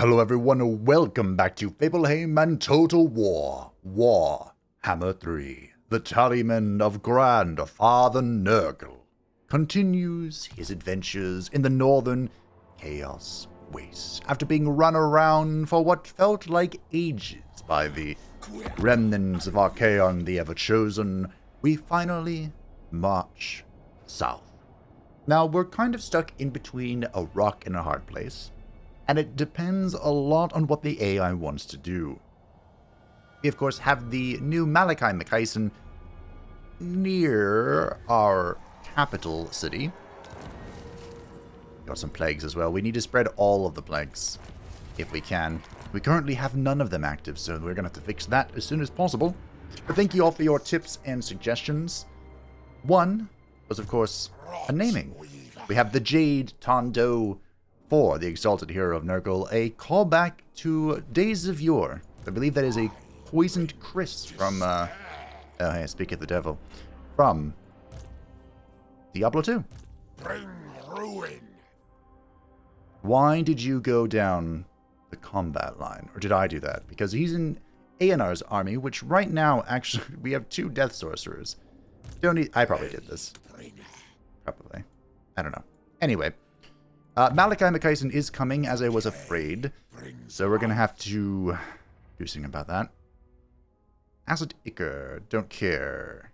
Hello everyone, welcome back to Fableheim and Total War. Warhammer 3. The Tallyman of Grandfather Nurgle continues his adventures in the northern Chaos Waste after being run around for what felt like ages by the remnants of Archaon the Ever-Chosen. We finally march south. Now, we're kind of stuck in between a rock and a hard place, and it depends a lot on what the AI wants to do. We, of course, have the new Malakai near our capital city. Got some plagues as well. We need to spread all of the plagues, if we can. We currently have none of them active, so we're going to have to fix that as soon as possible. But thank you all for your tips and suggestions. One was, of course, a naming. We have the Jade Tondo for the Exalted Hero of Nurgle, a callback to Days of Yore. I believe that is a poisoned Chris from, I speak of the devil, from Diablo 2. Bring ruin. Why did you go down the combat line? Or did I do that? Because he's in Aenar's army, which right now, actually, we have 2 Death Sorcerers. Don't need... I probably did this. Probably. I don't know. Anyway. Malakai is coming, as I was afraid. So we're going to have to do something about that. Acid Ichor. Don't care.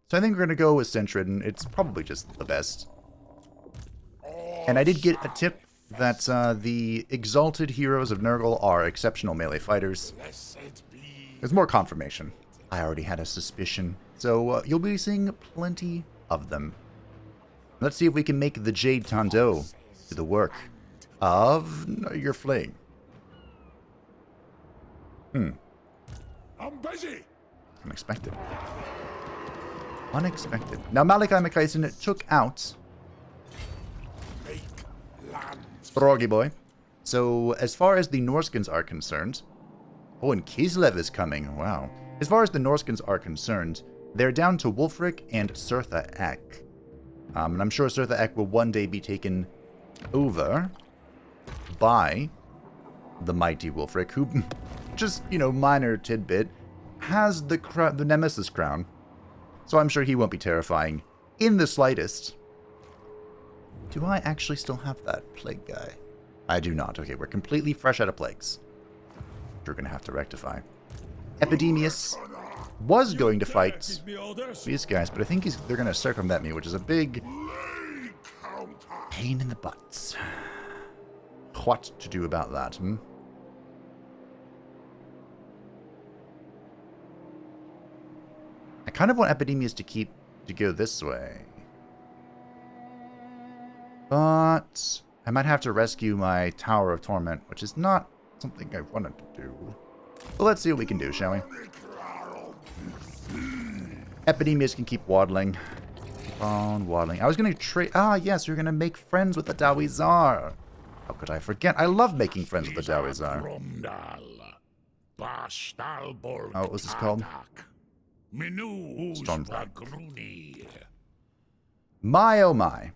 So I think we're going to go with Ascension. It's probably just the best. And I did get a tip that the Exalted Heroes of Nurgle are exceptional melee fighters. There's more confirmation. I already had a suspicion. So you'll be seeing plenty of them. Let's see if we can make the Jade Tondo do the work of your flaying. I'm busy. Unexpected. Unexpected. Now Malakai took out Froggy Boy. So as far as the Norskins are concerned... Oh, and Kislev is coming. Wow. As far as the Norskins are concerned, they're down to Wulfric and Surtha Ek. And I'm sure Surtha Ek will one day be taken over by the mighty Wulfric, who, just, you know, minor tidbit, has the Nemesis crown. So I'm sure he won't be terrifying in the slightest. Do I actually still have that plague guy? I do not. Okay, we're completely fresh out of plagues. We're going to have to rectify. Epidemius was going to fight these guys, but I think they're going to circumvent me, which is a big pain in the butts. What to do about that, hmm? I kind of want Epidemius to go this way. But I might have to rescue my Tower of Torment, which is not something I wanted to do. But let's see what we can do, shall we? Epidemius can keep waddling. Keep on waddling. I was going to trade... Ah, yes, you're going to make friends with the Dawi Zar. How could I forget? I love making friends with the Dawi Zar. Oh, what was this called? Stormfly. My oh my.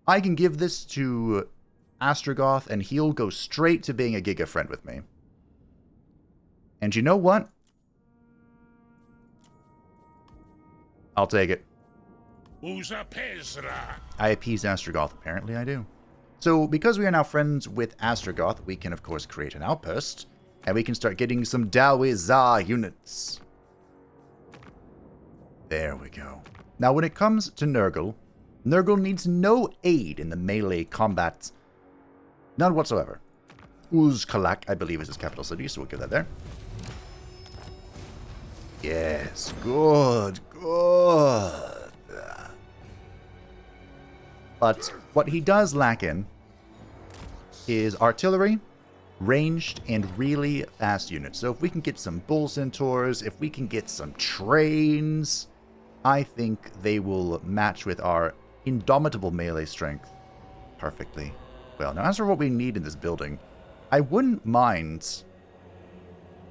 I can give this to Astrogoth and he'll go straight to being a Giga friend with me. And you know what? I'll take it. I appease Astrogoth, apparently I do. So, because we are now friends with Astrogoth, we can of course create an outpost, and we can start getting some Dawi Zar units. There we go. Now, when it comes to Nurgle, Nurgle needs no aid in the melee combat. None whatsoever. Uzkalak, I believe, is his capital city, so we'll get that there. Yes, good, good. But what he does lack in is artillery, ranged, and really fast units. So if we can get some bull centaurs, if we can get some trains, I think they will match with our indomitable melee strength perfectly well. Now, as for what we need in this building, I wouldn't mind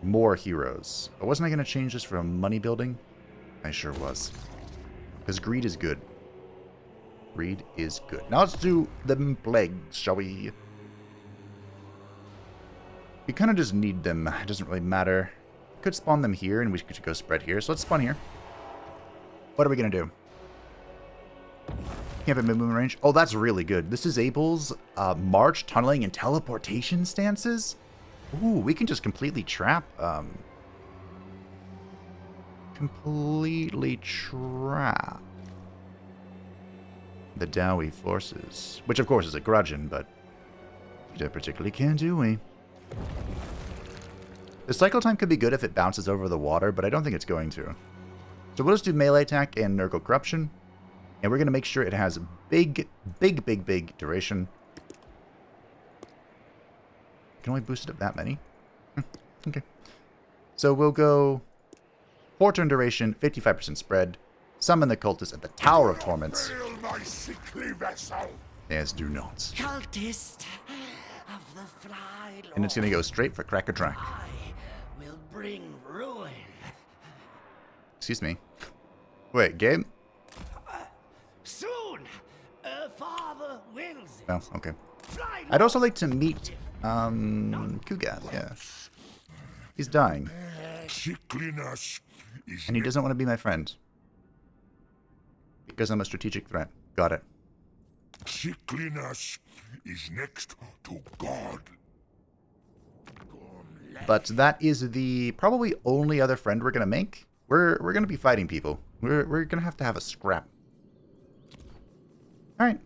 more heroes. But wasn't I going to change this for a money building? I sure was. Because greed is good. Greed is good. Now let's do the plagues, shall we? You kind of just need them. It doesn't really matter. Could spawn them here, and we could go spread here. So let's spawn here. What are we going to do? Camp at mid-movement range. Oh, that's really good. This disables march, tunneling, and teleportation stances. Ooh, we can just completely trap... completely trap the Dawi forces. Which, of course, is a grudgeon, but we don't particularly care, do we? The cycle time could be good if it bounces over the water, but I don't think it's going to. So we'll just do melee attack and Nurgle corruption. And we're going to make sure it has big duration. Can only boost it up that many? Okay. So we'll go 4-turn duration, 55% spread. Summon the cultist at the Tower of Torments. Yes, do not. Cultist of the Fly Lord. And it's going to go straight for Cracker Track. I will bring ruin. Excuse me. Wait, game? Soon, father wills it. Oh, okay. Fly I'd also like to meet, Kugath, yeah. He's dying. And he doesn't want to be my friend. Because I'm a strategic threat. Got it. Sickliness is next to God. But that is the probably only other friend we're gonna make. We're gonna be fighting people. We're gonna have a scrap. Alright.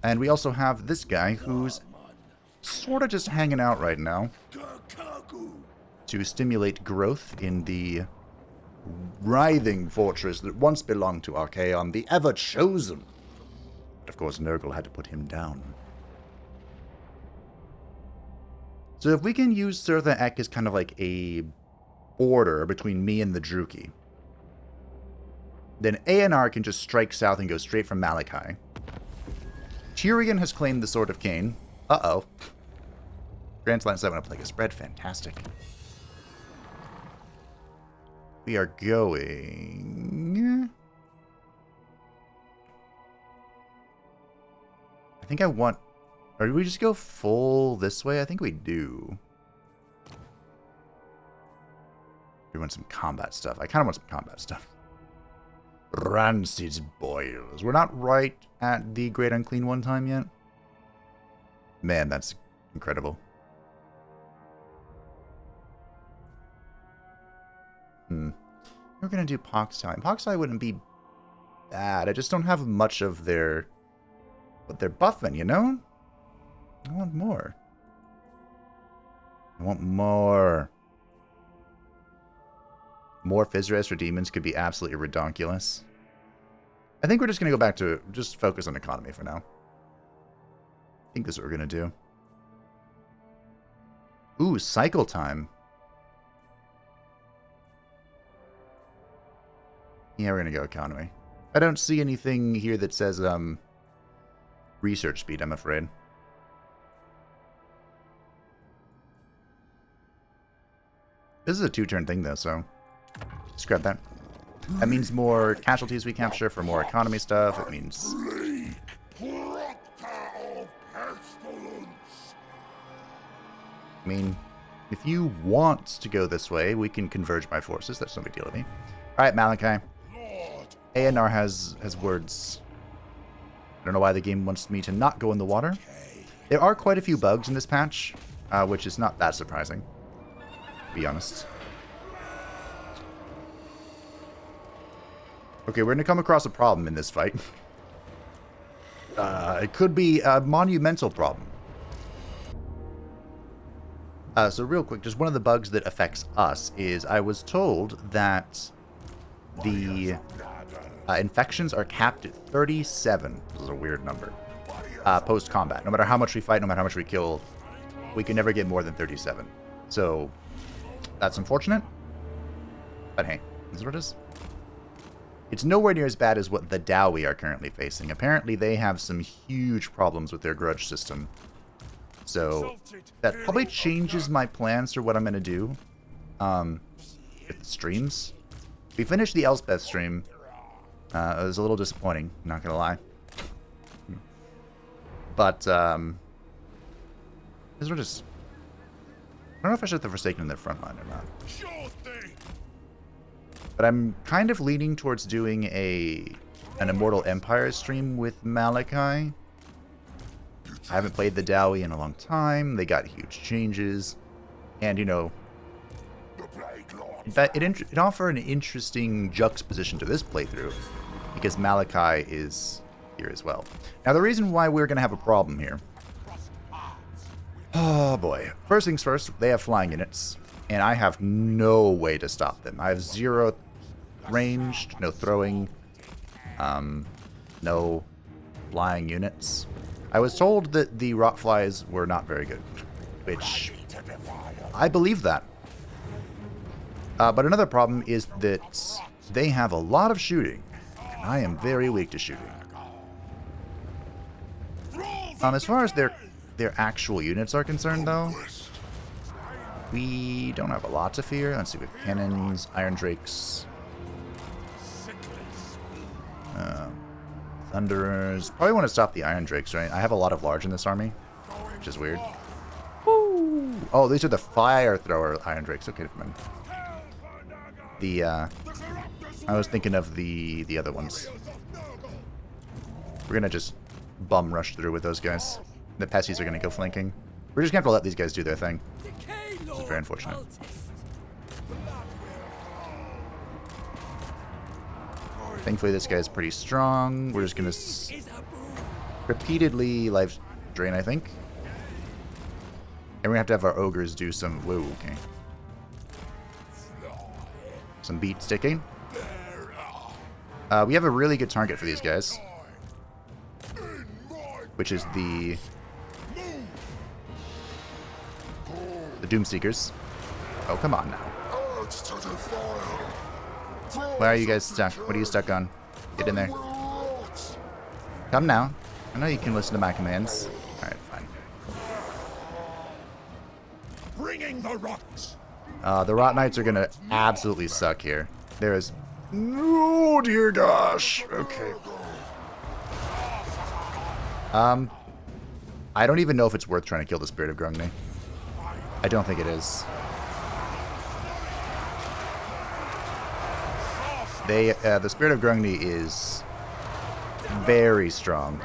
And we also have this guy who's sort of just hanging out right now to stimulate growth in the writhing fortress that once belonged to Archaon, the Ever-Chosen. But of course, Nurgle had to put him down. So if we can use Surtha Ek as kind of like a border between me and the Druki, then Aenar can just strike south and go straight from Malakai. Tyrion has claimed the Sword of Cain. Uh-oh. Grand Slam 7 to play a spread. Fantastic. We are going... I think I want... Or do we just go full this way? I think we do. We want some combat stuff. I kind of want some combat stuff. Rancid boils. We're not right at the Great Unclean One time yet. Man, that's incredible. We're going to do Poxtile. Poxtile wouldn't be bad. I just don't have much of their... what they're buffing, you know? I want more. I want more. More Physres for demons could be absolutely redonkulous. I think we're just going to go back to just focus on economy for now. I think this is what we're going to do. Ooh, cycle time. Yeah, we're going to go economy. I don't see anything here that says research speed, I'm afraid. This is a 2-turn thing, though, so just grab that. That means more casualties we capture for more economy stuff. It means... I mean, if you want to go this way, we can converge my forces. That's no big deal to me. Alright, Malakai. Aenar has words. I don't know why the game wants me to not go in the water. There are quite a few bugs in this patch, which is not that surprising, to be honest. Okay, we're going to come across a problem in this fight. It could be a monumental problem. So real quick, just one of the bugs that affects us is I was told that the infections are capped at 37. This is a weird number. Post-combat. No matter how much we fight, no matter how much we kill, we can never get more than 37. So, that's unfortunate. But hey, this is what it is. It's nowhere near as bad as what the Dawi are currently facing. Apparently, they have some huge problems with their grudge system. So, that probably changes my plans for what I'm going to do with the streams. We finished the Elspeth stream. It was a little disappointing, not going to lie. But, this is don't know if I should have the Forsaken in their front line or not. Sure thing. But I'm kind of leaning towards doing an Immortal Empire stream with Malakai. I haven't played the Dawi in a long time. They got huge changes. And, you know, it offered an interesting juxtaposition to this playthrough because Malakai is here as well. Now, the reason why we're going to have a problem here. Oh, boy. First things first, they have flying units, and I have no way to stop them. I have 0 ranged, no throwing, no flying units. I was told that the Rotflies were not very good, which I believe that. But another problem is that they have a lot of shooting, and I am very weak to shooting. As far as their actual units are concerned, though, we don't have a lot to fear. Let's see, we have cannons, Iron Drakes, Thunderers. Probably want to stop the Iron Drakes, right? I have a lot of large in this army, which is weird. Woo! Oh, these are the Fire Thrower Iron Drakes. Okay, never mind. I was thinking of the other ones. We're gonna just bum rush through with those guys. The Pesties are gonna go flanking. We're just gonna have to let these guys do their thing. This is very unfortunate. Thankfully, this guy's pretty strong. We're just gonna repeatedly life drain, I think. And we're gonna have to have our ogres do some. Whoa, okay. Some beat sticking. We have a really good target for these guys, which is the Doomseekers. Oh, come on now. Why are you guys stuck? What are you stuck on? Get in there. Come now. I know you can listen to my commands. Alright, fine. Bringing the rots. The Rot Knights are gonna absolutely suck here. There is... Oh, dear gosh. Okay. I don't even know if it's worth trying to kill the Spirit of Grungni. I don't think it is. The Spirit of Grungni is very strong.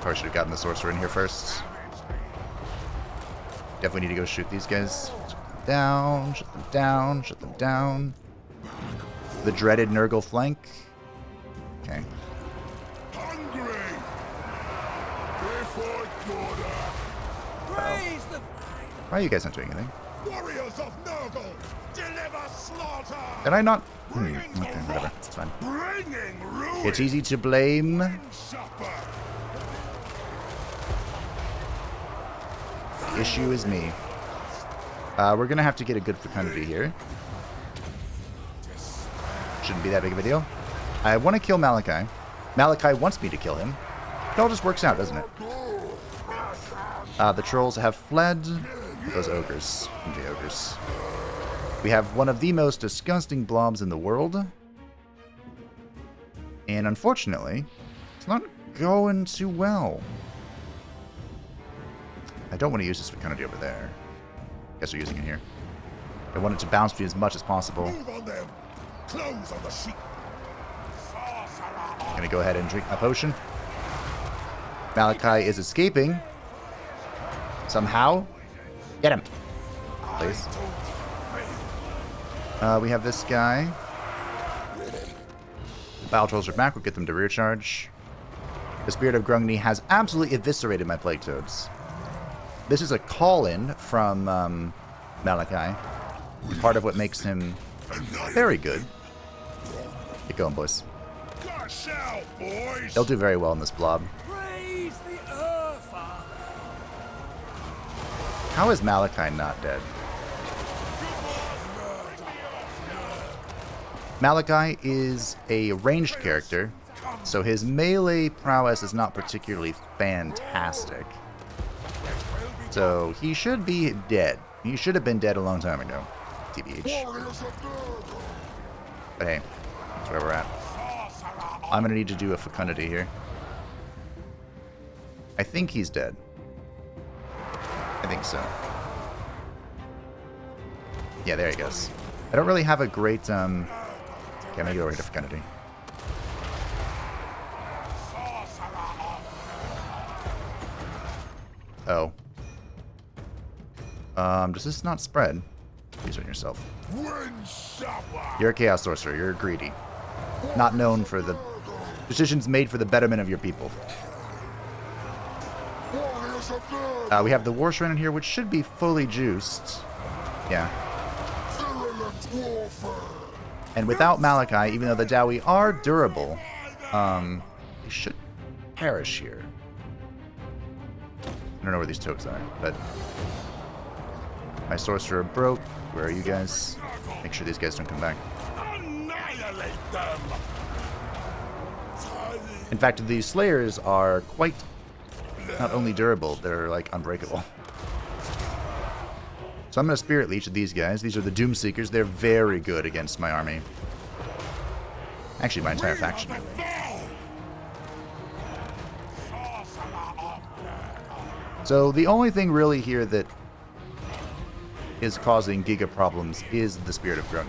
Probably should have gotten the Sorcerer in here first. Definitely need to go shoot these guys. Shut them down, shut them down, shut them down. The dreaded Nurgle flank. Okay. Why are you guys not doing anything? Warriors of Nurgle, deliver slaughter. Did I not? Okay, whatever. It's fine. It's easy to blame. The issue is me. We're gonna have to get a good fecundity here. Shouldn't be that big of a deal. I want to kill Malakai. Malakai wants me to kill him. It all just works out, doesn't it? The trolls have fled. Those ogres. The ogres. We have one of the most disgusting blobs in the world. And unfortunately, it's not going too well. I don't want to use this fecundity over there. Guess we're using it here. I want it to bounce me as much as possible. Move on them. Close on the sheep. Gonna go ahead and drink my potion. Malakai is escaping. Somehow. Get him. Please. We have this guy. Battle Trolls are back. We'll get them to rear charge. The Spirit of Grungni has absolutely eviscerated my Plague Toads. This is a call-in from Malakai. Part of what makes him very good. Get going, boys. They'll do very well in this blob. How is Malakai not dead? Malakai is a ranged character, so his melee prowess is not particularly fantastic. So he should be dead. He should have been dead a long time ago. TBH. But hey, that's where we're at. I'm gonna need to do a fecundity here. I think he's dead. I think so. Yeah, there he goes. I don't really have a great, Okay, I'm gonna go over here to Kennedy. Oh. Does this not spread? Use it on yourself. You're a Chaos Sorcerer. You're greedy. Not known for the decisions made for the betterment of your people. We have the War Shrine in here, which should be fully juiced. Yeah. And without Malakai, even though the Dawi are durable, they should perish here. I don't know where these toads are, but my sorcerer broke. Where are you guys? Make sure these guys don't come back. Annihilate them. In fact, these slayers are quite not only durable, they're like unbreakable. So I'm going to Spirit Leech these guys. These are the Doom Seekers. They're very good against my army. Actually, my entire faction. So the only thing really here that is causing Giga problems is the Spirit of Grungni.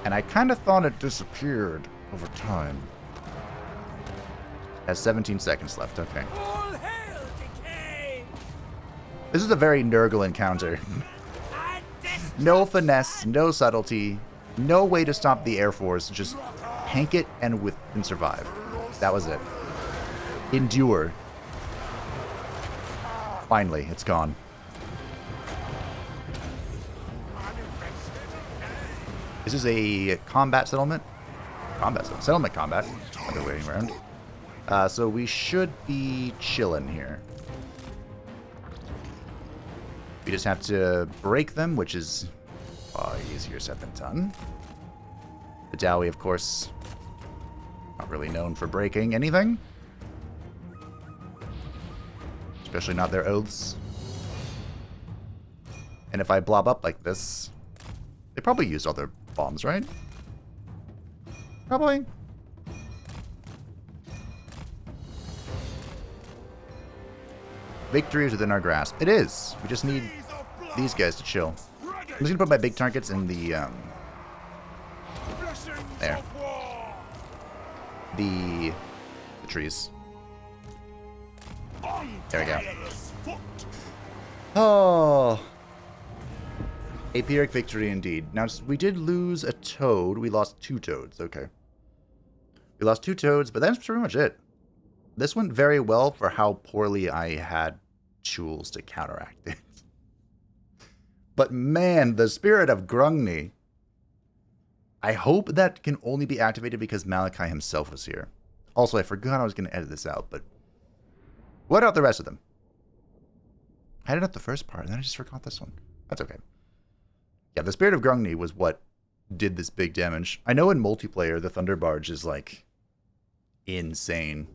And I kind of thought it disappeared over time. Has 17 seconds left, okay. This is a very Nurgle encounter. No finesse, no subtlety, no way to stop the Air Force, just tank it and survive. That was it. Endure. Finally, it's gone. This is a combat settlement. Settlement combat. Other way around. So we should be chilling here. We just have to break them, which is easier said than done. The Dawi, of course, not really known for breaking anything. Especially not their oaths. And if I blob up like this, they probably used all their bombs, right? Probably. Victory is within our grasp. It is. We just need these guys to chill. I'm just gonna put my big targets in the there. The trees. There we go. Oh. A Pyrrhic victory indeed. Now, we did lose a toad. We lost 2 toads. Okay. We lost 2 toads, but that's pretty much it. This went very well for how poorly I had tools to counteract it. But man, the Spirit of Grungni. I hope that can only be activated because Malakai himself was here. Also, I forgot I was going to edit this out, but what about the rest of them? I edited out the first part, and then I just forgot this one. That's okay. Yeah, the Spirit of Grungni was what did this big damage. I know in multiplayer, the Thunder Barge is, like, insane.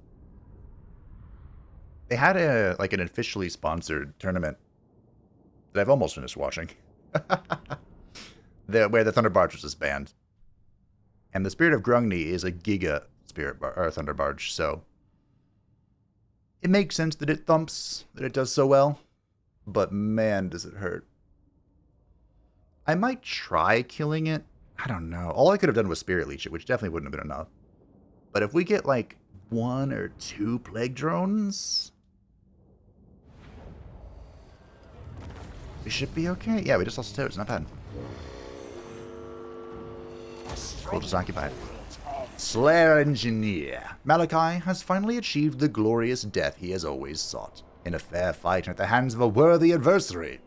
They had an officially sponsored tournament that I've almost finished watching. Where the Thunder Barge was just banned. And the Spirit of Grungni is a Giga Thunder Barge, so it makes sense that it thumps, that it does so well. But man, does it hurt. I might try killing it. I don't know. All I could have done was Spirit Leech it, which definitely wouldn't have been enough. But if we get like 1 or 2 Plague Drones, we should be okay. Yeah, we just lost toads. Not bad. We'll just occupy it. Slayer Engineer. Malakai has finally achieved the glorious death he has always sought, in a fair fight at the hands of a worthy adversary.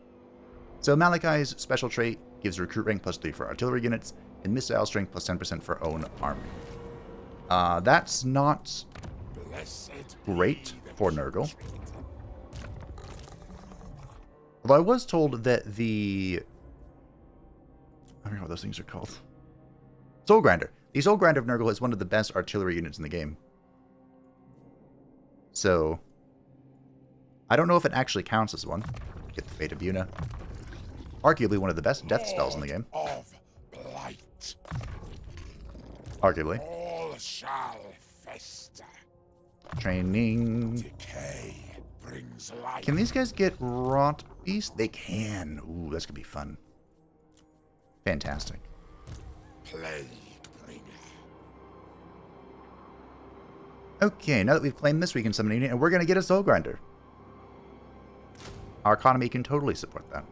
So Malakai's special trait gives recruit rank +3 for artillery units, and missile strength +10% for own army. That's not great for Nurgle. Although I was told that I don't know what those things are called. Soul Grinder. The Soul Grinder of Nurgle is one of the best artillery units in the game. So, I don't know if it actually counts as one. Get the Fate of Yuna. Arguably one of the best death spells in the game. Of blight. Arguably. All shall fester. Training. Decay brings life. Can these guys get Rot Beast? They can. Ooh, that's gonna be fun. Fantastic. Plague bringer. Okay, now that we've claimed this, we can summon a unit, and we're going to get a Soul Grinder. Our economy can totally support that.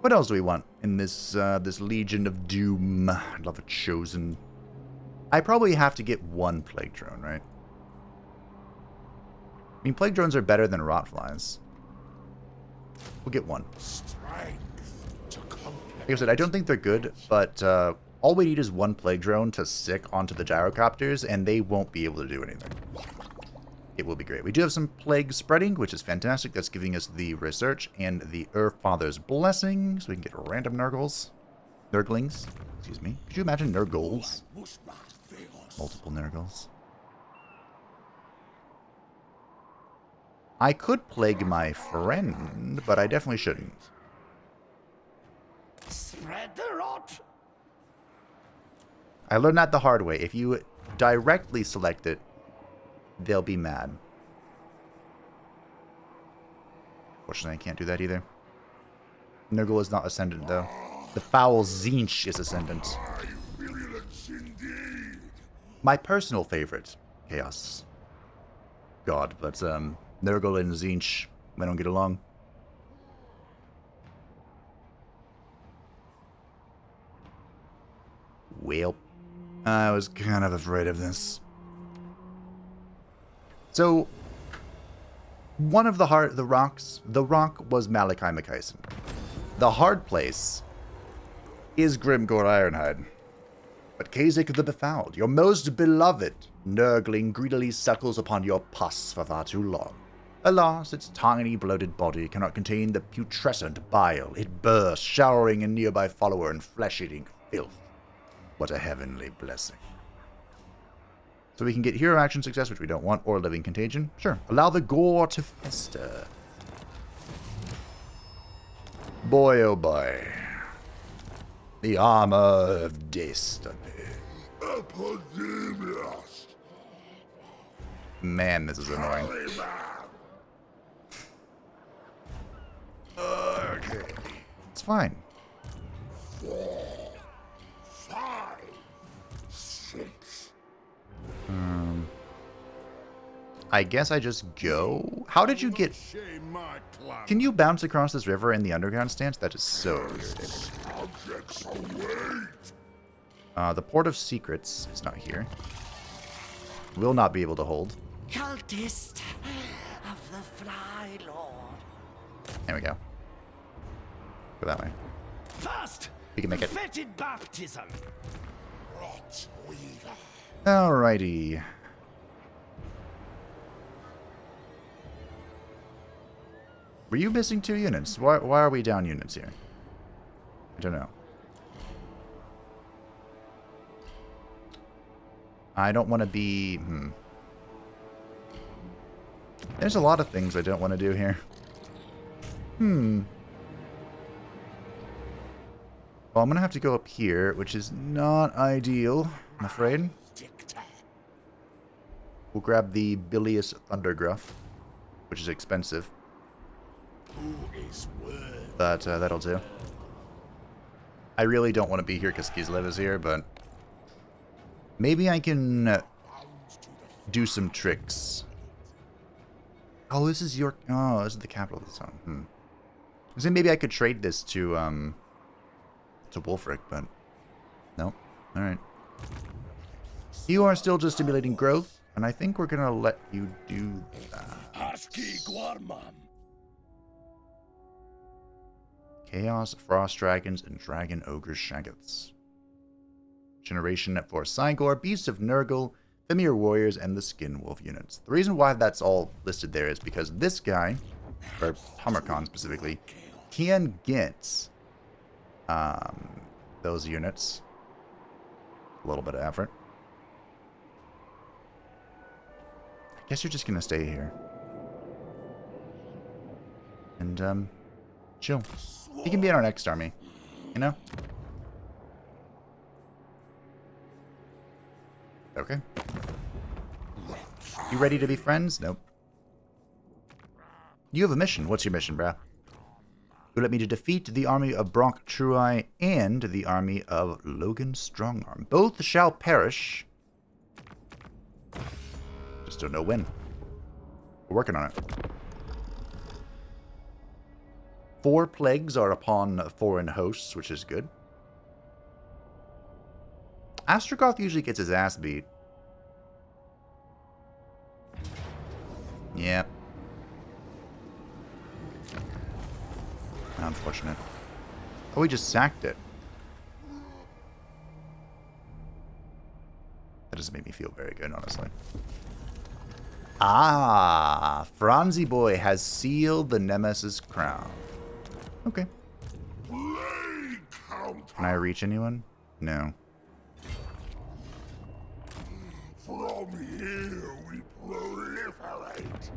What else do we want in this this Legion of Doom? I'd love a Chosen. I probably have to get one Plague Drone, right? I mean, Plague Drones are better than Rotflies. We'll get one. Strength to Like I said, I don't think they're good, but all we need is one Plague Drone to sick onto the Gyrocopters, and they won't be able to do anything. It will be great. We do have some Plague Spreading, which is fantastic. That's giving us the Research and the Earth Father's Blessing, so we can get random Nurgles. Nurglings. Excuse me. Could you imagine Nurgles? Multiple Nurgles. I could Plague my friend, but I definitely shouldn't. Spread the rot. I learned that the hard way. If you directly select it, they'll be mad. Fortunately, I can't do that either. Nurgle is not Ascendant, though. The foul Tzeentch is Ascendant. My personal favorite, Chaos God, but Nurgle and Tzeentch, they don't get along. Well, I was kind of afraid of this. So, one of the rocks, the rock was Malakai McKyson. The hard place is Grimgor Ironhide. But Khazak the Befouled, your most beloved Nurgling, greedily suckles upon your pus for far too long. Alas, its tiny bloated body cannot contain the putrescent bile. It bursts, showering a nearby follower in flesh-eating filth. What a heavenly blessing. So we can get hero action success, which we don't want, or living contagion. Sure. Allow the gore to fester. Boy, oh boy. The armor of destiny. Epidemius. Man, this is annoying. Okay. It's fine. 4, 5, 6. I guess I just go. How did you get... Shame my plan. Can you bounce across this river in the underground stance? That is so irritating. Subjects await. The Port of Secrets is not here. Will not be able to hold. Cultist of the Fly Lord. There we go. Go that way. First, We can make it. fetid baptism. Rot weaver. Alrighty. Were you missing 2 units? Why are we down units here? I don't know. I don't want to be... There's a lot of things I don't want to do here. Well, I'm going to have to go up here, which is not ideal, I'm afraid. We'll grab the Bilious Thundergruff, which is expensive. Who is worth? But that'll do. I really don't want to be here because Kislev is here, but maybe I can do some tricks. Oh, this is your... Oh, this is the capital of the town. So maybe I could trade this to Wolfric, but no. All right. You are still just stimulating growth, and I think we're gonna let you do that. Chaos, Frost Dragons, and Dragon Ogre Shaggoths. Generation for Cygor, Beasts of Nurgle, Thimir Warriors, and the Skin Wolf units. The reason why that's all listed there is because this guy, or Hummercon specifically, can get those units. A little bit of effort. I guess you're just gonna stay here. And, chill. He can be in our next army, you know? Okay. You ready to be friends? Nope. You have a mission. What's your mission, bruh? who led me to defeat the army of Brock Truai and the army of Logan Strongarm. Both shall perish. Just don't know when. We're working on it. 4 plagues are upon foreign hosts, which is good. Astrogoth usually gets his ass beat. Yeah. Unfortunate. Oh, we just sacked it. That doesn't make me feel very good, honestly. Ah, Franzi Boy has sealed the Nemesis crown. Okay. Can I reach anyone? No. From here we proliferate.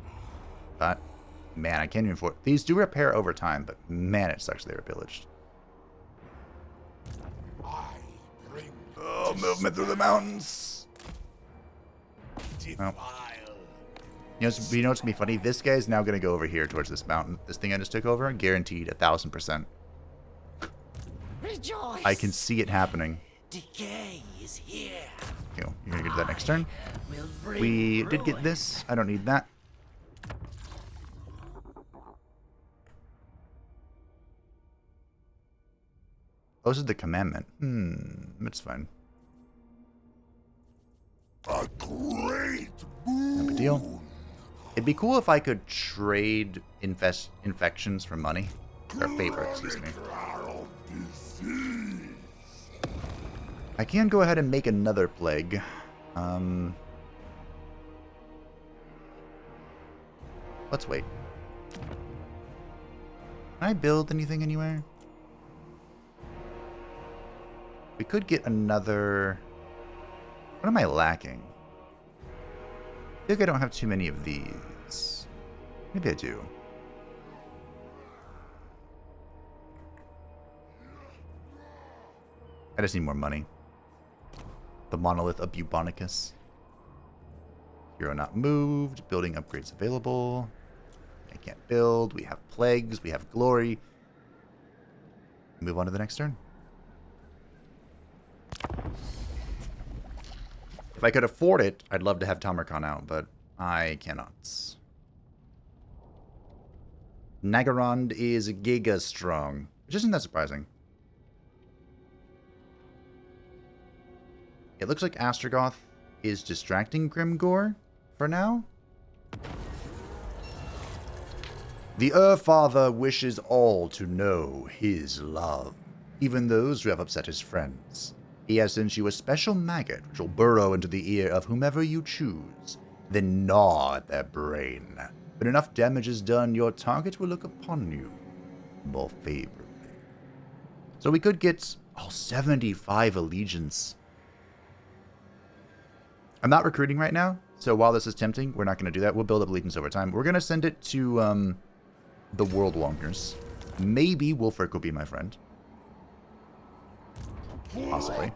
But, man, I can't even afford... These do repair over time, but man, it sucks they were pillaged. Oh, movement through the mountains. Oh. You know what's going to be funny? This guy's now going to go over here towards this mountain. This thing I just took over, guaranteed 1,000%. Rejoice. I can see it happening. Decay is here. Okay, you're going to get that next turn. We did get this. I don't need that. Oh, this is the commandment. That's fine. A great No big deal. It'd be cool if I could trade infections for money. Or favor, excuse me. I can go ahead and make another plague. Let's wait. Can I build anything anywhere? We could get another... What am I lacking? I feel like I don't have too many of these. Maybe I do. I just need more money. The monolith of Bubonicus. Hero not moved. Building upgrades available. I can't build. We have plagues. We have glory. Move on to the next turn. If I could afford it, I'd love to have Tamarkon out, but I cannot. Nagarond is giga strong, which isn't that surprising. It looks like Astrogoth is distracting Grimgor for now. The Father wishes all to know his love, even those who have upset his friends. He has sent you a special maggot which will burrow into the ear of whomever you choose, then gnaw at their brain. When enough damage is done, your target will look upon you more favorably. So we could get 75 allegiance. I'm not recruiting right now, so while this is tempting, we're not going to do that. We'll build up allegiance over time. We're going to send it to the World Wonkers. Maybe Wolfric will be my friend. Possibly.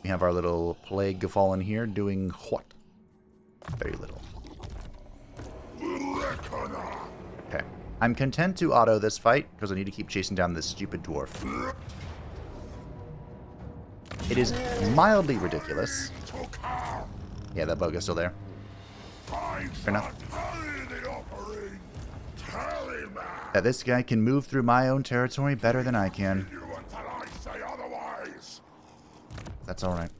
We have our little plague fallen here doing what? Very little. Okay. I'm content to auto this fight because I need to keep chasing down this stupid dwarf. It is mildly ridiculous. Yeah, that bug is still there. Fair enough. That this guy can move through my own territory better than I can. That's alright.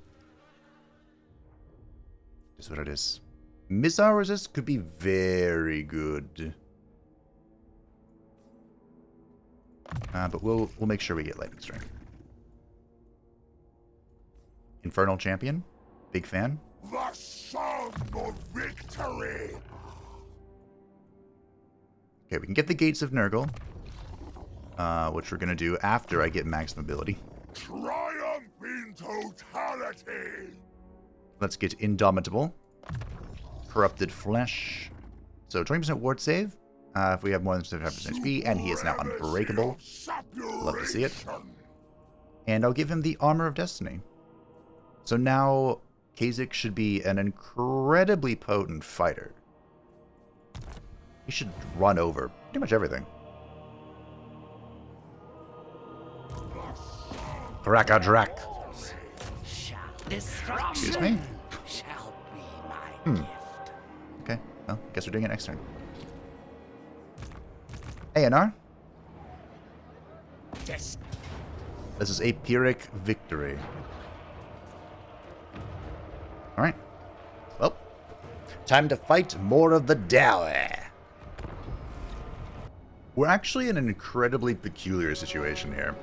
Is what it is. Missile resist could be very good. But we'll make sure we get lightning strike. Infernal Champion. Big fan. The song of victory. Okay, we can get the Gates of Nurgle. Which we're going to do after I get max mobility. Triumph in totality. Let's get Indomitable. Corrupted Flesh. So 20% ward save. If we have more than 75% HP. And he is now unbreakable. Love to see it. And I'll give him the Armor of Destiny. So now Kha'Zix should be an incredibly potent fighter. He should run over pretty much everything. Drak. Excuse me? Shall be my gift. Okay, well, guess we're doing it next turn. Aenar. Yes. This is a Pyrrhic victory. Alright. Well, time to fight more of the Dawi. We're actually in an incredibly peculiar situation here.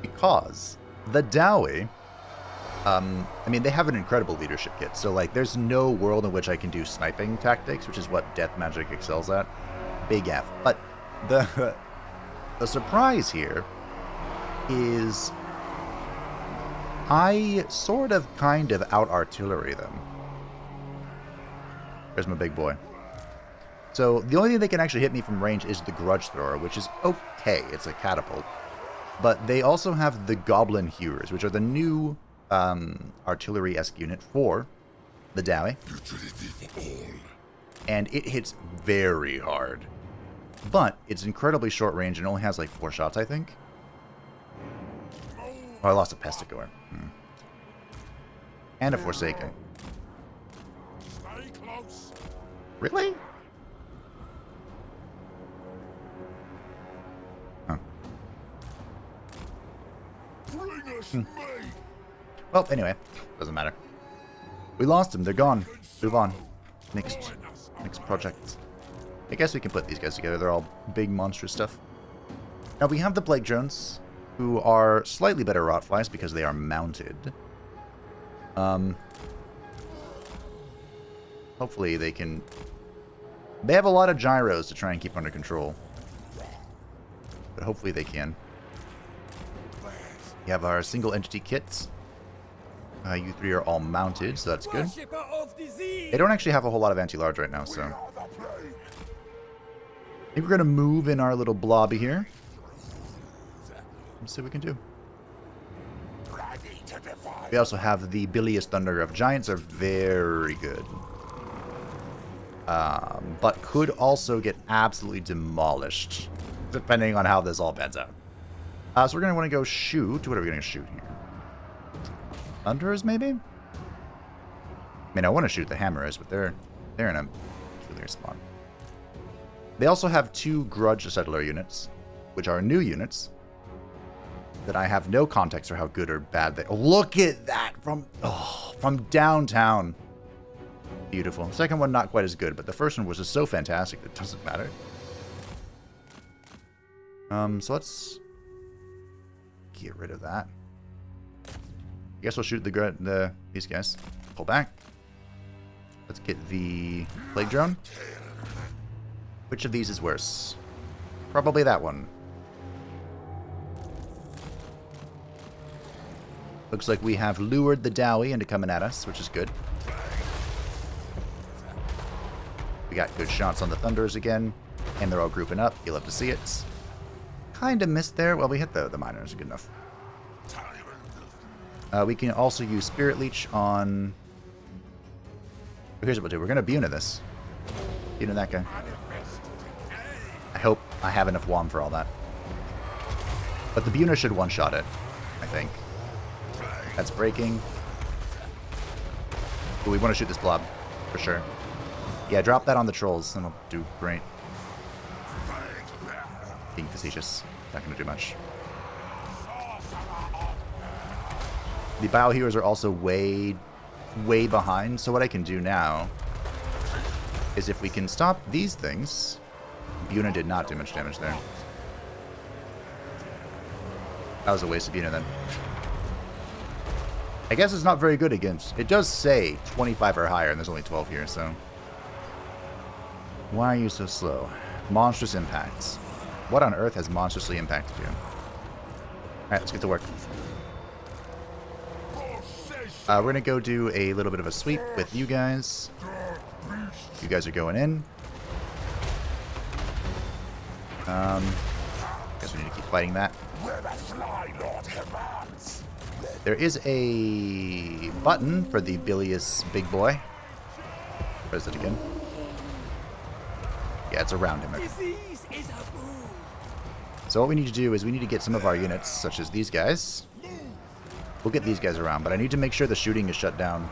Because the Dawi, I mean, they have an incredible leadership kit. So, like, there's no world in which I can do sniping tactics, which is what death magic excels at. Big F. But the surprise here is I sort of kind of out-artillery them. There's my big boy. So the only thing they can actually hit me from range is the Grudge Thrower, which is okay. It's a catapult. But they also have the Goblin Hewers, which are the new artillery-esque unit for the Dawi. And it hits very hard. But it's incredibly short range and only has like 4 shots, I think. Oh, I lost a Pesticore. And a Forsaken. Stay close. Really? Huh. Bring us me. Well, anyway, doesn't matter. We lost them. They're gone. Move on. Next project. I guess we can put these guys together. They're all big, monstrous stuff. Now, we have the Plague Drones, who are slightly better Rotflies because they are mounted. Hopefully they can... They have a lot of gyros to try and keep under control. But hopefully they can. We have our single entity kits. You 3 are all mounted, so that's good. They don't actually have a whole lot of anti-large right now, so... I think we're going to move in our little blobby here. Let's see what we can do. We also have the Bilious Thunder of Giants are very good. But could also get absolutely demolished, depending on how this all pans out. So we're going to want to go shoot. What are we going to shoot here? Thunderers, maybe? I mean, I want to shoot the Hammerers, but they're in a peculiar spot. They also have 2 Grudge Settler units, which are new units that I have no context for how good or bad they... Oh, look at that! From downtown. Beautiful. Second one, not quite as good, but the first one was just so fantastic that it doesn't matter. So let's get rid of that. I guess we'll shoot these guys. Pull back. Let's get the Plague Drone. Which of these is worse? Probably that one. Looks like we have lured the Dawi into coming at us, which is good. We got good shots on the Thunderers again, and they're all grouping up. You'll love to see it. Kind of missed there. Well, we hit the Miners. Good enough. We can also use Spirit Leech on... Here's what we'll do. We're going to Buna this. Buna that guy. I hope I have enough WOM for all that. But the Buna should one-shot it, I think. That's breaking. But we want to shoot this blob, for sure. Yeah, drop that on the trolls, and it'll do great. Being facetious. Not going to do much. The Biohealers are also way behind, so what I can do now is if we can stop these things... Buna did not do much damage there. That was a waste of Buna then. I guess it's not very good against... It does say 25 or higher, and there's only 12 here, so... Why are you so slow? Monstrous impacts. What on earth has monstrously impacted you? Alright, let's get to work. We're going to go do a little bit of a sweep with you guys. You guys are going in. Guess we need to keep fighting that. There is a button for the bilious big boy. Press it again. Yeah, it's around him. Disease is a boon. So what we need to do is we need to get some of our units, such as these guys. We'll get these guys around, but I need to make sure the shooting is shut down.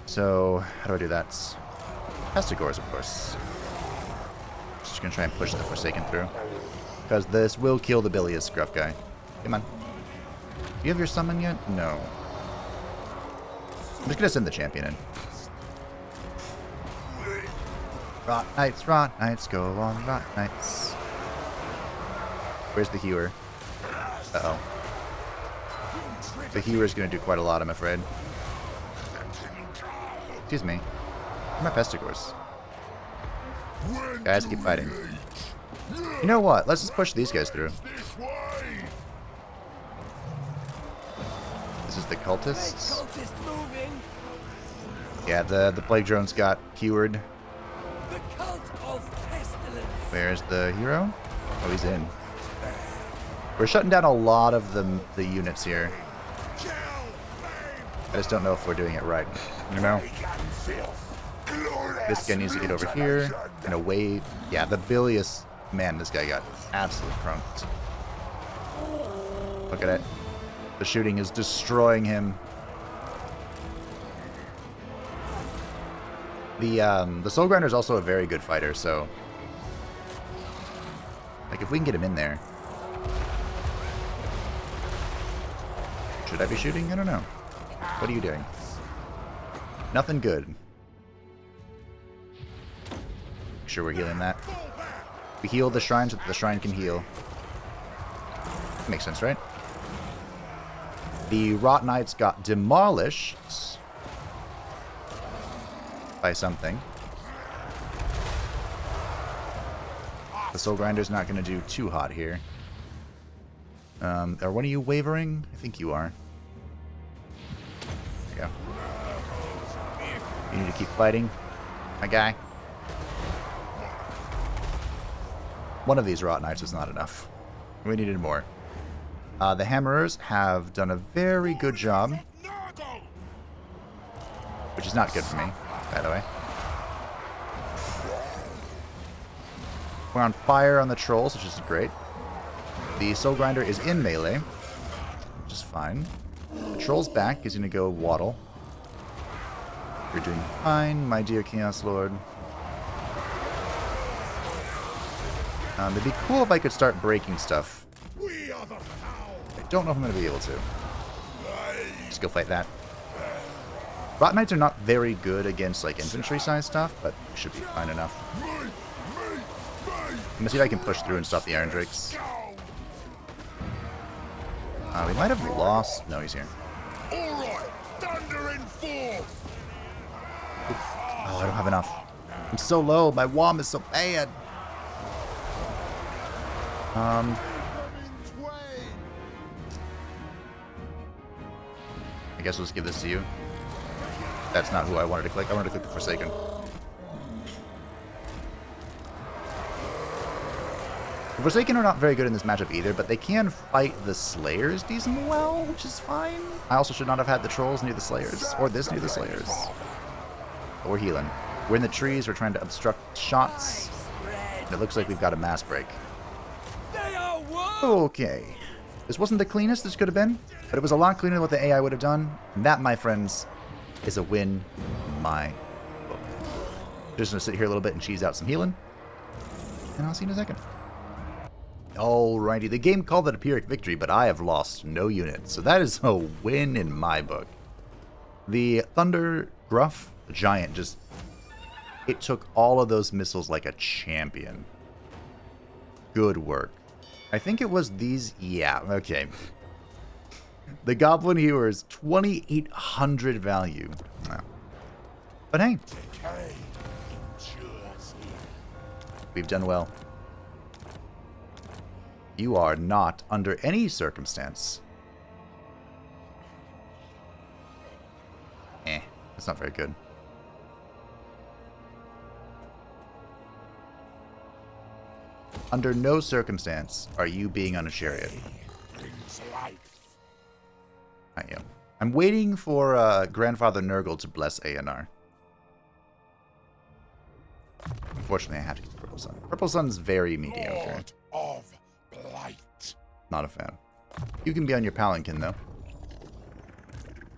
So, how do I do that? Pestigores, of course. Just gonna try and push the Forsaken through. Because this will kill the bilious gruff guy. Come on. Do you have your summon yet? No. I'm just gonna send the champion in. Rot Knights, go on, Rot Knights. Where's the healer? Uh-oh. The healer's gonna do quite a lot, I'm afraid. Excuse me. Where are my Pestigores? Guys, keep fighting. You know what? Let's just push these guys through. This is the cultists. Yeah, the plague drones got cured. Where's the hero? Oh, he's in. We're shutting down a lot of the units here. I just don't know if we're doing it right. You know? This guy needs to get over here and away. Yeah, the bilious... Man, this guy got absolutely crunked. Look at it. The shooting is destroying him. The Soul Grinder is also a very good fighter, so... Like, if we can get him in there... Should I be shooting? I don't know. What are you doing? Nothing good. Make sure we're healing that. We heal the shrine so that the shrine can heal. Makes sense, right? The Rot Knights got demolished by something. The Soul Grinder's not going to do too hot here. Are one of you wavering? I think you are. There you go. You need to keep fighting, my guy. One of these Rot Knights is not enough. We needed more. The Hammerers have done a very good job. Which is not good for me, by the way. We're on fire on the Trolls, which is great. The Soul Grinder is in melee, which is fine. The Troll's back. He's going to go waddle. You're doing fine, my dear Chaos Lord. It'd be cool if I could start breaking stuff. I don't know if I'm going to be able to. Just go fight that. Rot Knights are not very good against like infantry-sized stuff, but should be fine enough. I'm going to see if I can push through and stop the Iron Drakes. We might have lost... No, he's here. Oh, I don't have enough. I'm so low. My WOM is so bad. I guess we'll just give this to you. That's not who I wanted to click. I wanted to click the Forsaken. The Forsaken are not very good in this matchup either, but they can fight the Slayers decently well, which is fine. I also should not have had the Trolls near the Slayers, or this near the Slayers. But we're healing. We're in the trees, we're trying to obstruct shots. And it looks like we've got a mass break. Okay. This wasn't the cleanest this could have been, but it was a lot cleaner than what the AI would have done. And that, my friends, is a win in my book. Just gonna sit here a little bit and cheese out some healing. And I'll see you in a second. Alrighty, the game called it a Pyrrhic victory, but I have lost no units. So that is a win in my book. The Thunder Gruff, the giant, just... It took all of those missiles like a champion. Good work. I think it was these... Yeah, okay. The Goblin Hewers, 2,800 value. Wow. But hey. We've done well. You are not, under any circumstance... That's not very good. Under no circumstance are you being on a chariot. I am. I'm waiting for Grandfather Nurgle to bless Aenar. Unfortunately, I have to use Purple Sun. Purple Sun's very mediocre. Lord of Blight. Not a fan. You can be on your palanquin, though.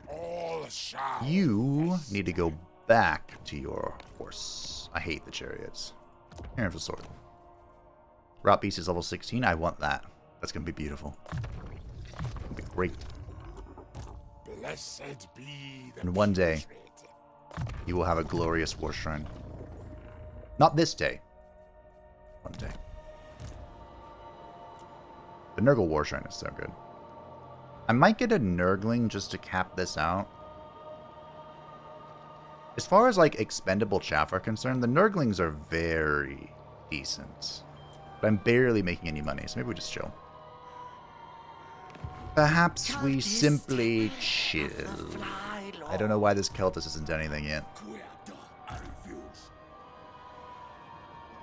All shall You need to go back to your horse. I hate the chariots. Here's a sword. Rot Beast is level 16. I want that. That's going to be beautiful. It'll be great. Blessed be the And one day, putrid. you will have a glorious war shrine. Not this day. One day. The Nurgle war shrine is so good. I might get a Nurgling just to cap this out. As far as like expendable chaff are concerned, the Nurglings are very decent. But I'm barely making any money, so maybe we just chill. Perhaps we simply chill. I don't know why this Cultist isn't done anything yet.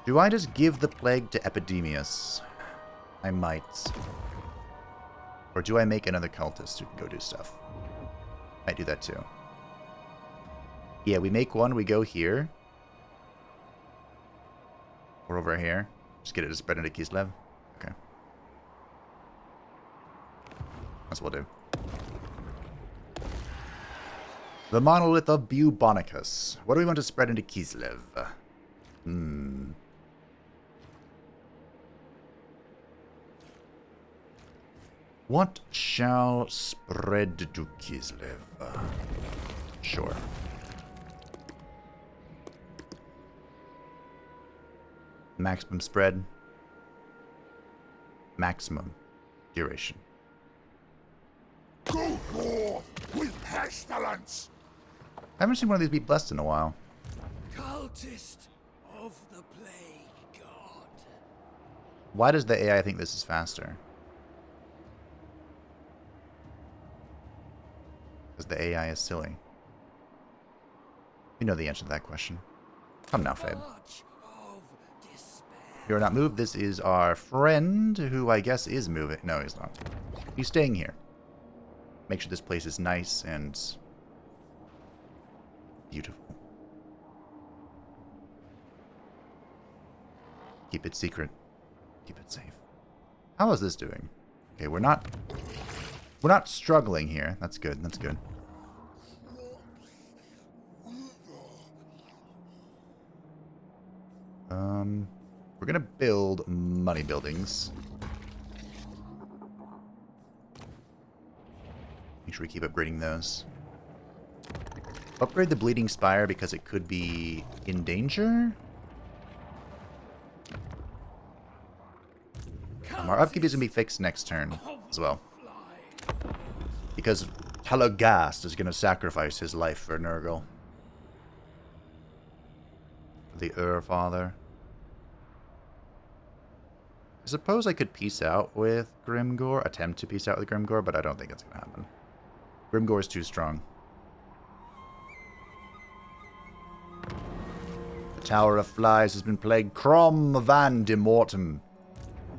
Do I just give the plague to Epidemius? I might. Or do I make another Cultist who can go do stuff? Might do that too. Yeah, we make one, we go here. Or over here. Just get it to spread into Kislev. Okay. That's what we'll do. The Monolith of Bubonicus. What do we want to spread into Kislev? What shall spread to Kislev? Sure. Maximum spread. Maximum duration. Go forth with pestilence. I haven't seen one of these be blessed in a while. Cultist of the Plague God. Why does the AI think this is faster? Because the AI is silly. You know the answer to that question. Come now, Fabe. March of despair. You are not moved. This is our friend, who I guess is moving. No, he's not. He's staying here. Make sure this place is nice and beautiful. Keep it secret. Keep it safe. How is this doing? Okay, we're not struggling here. That's good. That's good. We're gonna build money buildings. Make sure we keep upgrading those. Upgrade the Bleeding Spire because it could be in danger. Our upkeep is gonna be fixed next turn as well. Because Talagast is gonna sacrifice his life for Nurgle. The Father. I suppose I could peace out with Grimgor, attempt to peace out with Grimgor, but I don't think it's going to happen. Grimgor is too strong. The Tower of Flies has been plagued. Crom van de Mortem.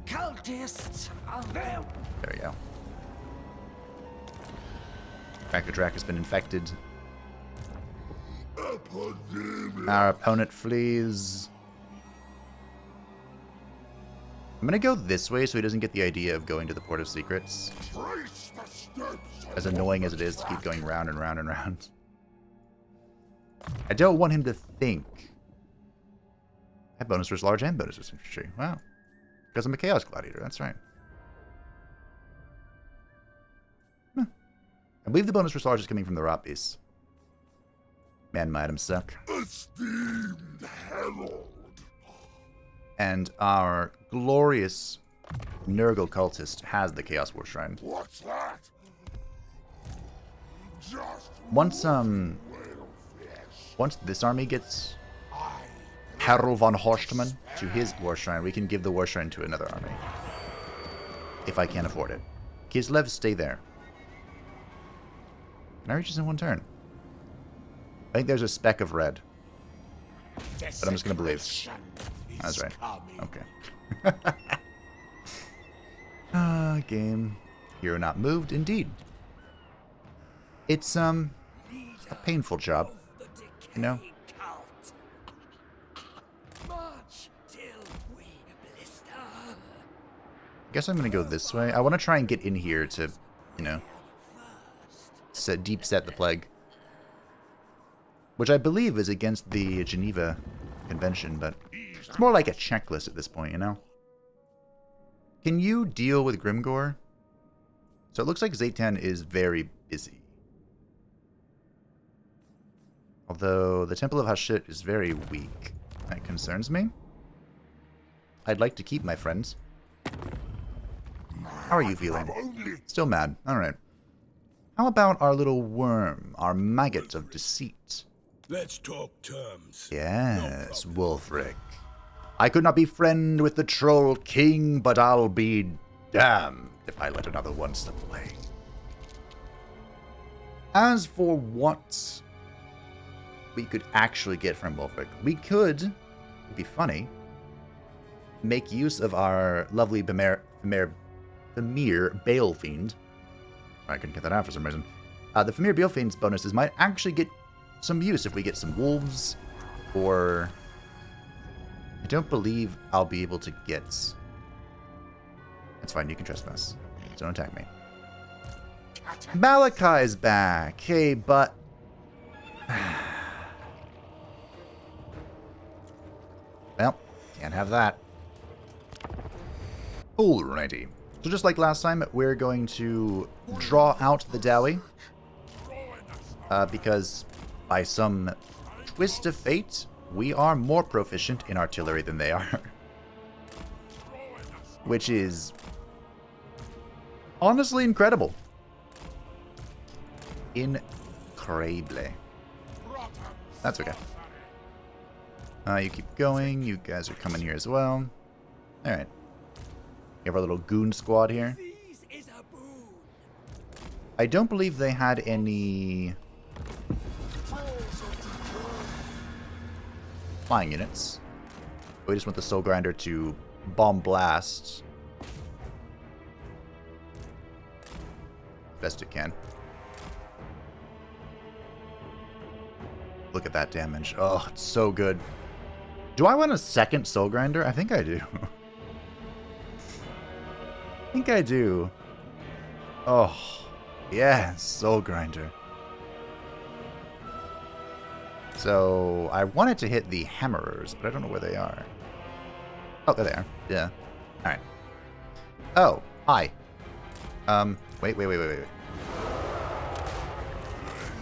Cultists of them. There we go. Cracker-Drac has been infected. Our opponent flees. I'm gonna go this way so he doesn't get the idea of going to the Port of Secrets. As annoying as it is to keep going round and round and round. I don't want him to think. I have bonus versus large and bonus versus infantry. Wow. Because I'm a Chaos Gladiator, that's right. Huh. I believe the bonus versus large is coming from the Rot Beasts. Man, my items suck. Esteemed herald. And our glorious Nurgle cultist has the Chaos War Shrine. What's that? Just Once this army gets Karl von Horstmann to his War Shrine, we can give the War Shrine to another army. If I can't afford it. Kislev, stay there. Can I reach this in one turn? I think there's a speck of red. But I'm just going to believe. That's right. Okay. Game. You're not moved, indeed. It's, a painful job. You know? I guess I'm going to go this way. I want to try and get in here to, you know, deep set the plague. Which I believe is against the Geneva Convention, but it's more like a checklist at this point, you know? Can you deal with Grimgore? So it looks like Zaytan is very busy. Although the Temple of Hashit is very weak. That concerns me. I'd like to keep my friends. How are you feeling? Still mad. Alright. How about our little worm, our maggot of deceit? Let's talk terms. Yes, Wulfric. I could not be friend with the Troll King, but I'll be damned if I let another one slip away. As for what we could actually get from Wulfric, we could, it'd be funny, make use of our lovely Bemir Balefiend. I couldn't get that out for some reason. The Famir Balefiend's bonuses might actually get some use if we get some wolves, or I don't believe I'll be able to get. That's fine, you can trespass. Don't attack me. Malakai's back. Hey, but well, can't have that. Alrighty. So just like last time, we're going to draw out the Dawi. Because by some twist of fate, we are more proficient in artillery than they are. Which is honestly incredible. Incredible. That's okay. You keep going. You guys are coming here as well. Alright. We have our little goon squad here. I don't believe they had any flying units. We just want the Soul Grinder to bomb blast best it can. Look at that damage. Oh, it's so good. Do I want a second Soul Grinder? I think I do. I think I do. Oh, yeah, Soul Grinder. So, I wanted to hit the Hammerers, but I don't know where they are. Oh, there they are. Yeah. Alright. Oh, hi. Wait.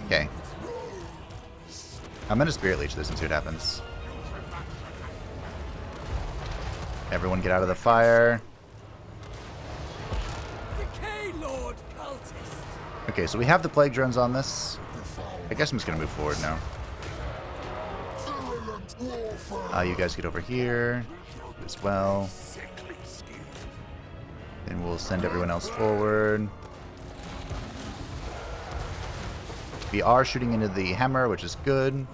Okay. I'm gonna Spirit Leech this and see what happens. Everyone get out of the fire. Okay, so we have the Plague Drones on this. I guess I'm just gonna move forward now. You guys get over here as well. Then we'll send everyone else forward. We are shooting into the hammer, which is good.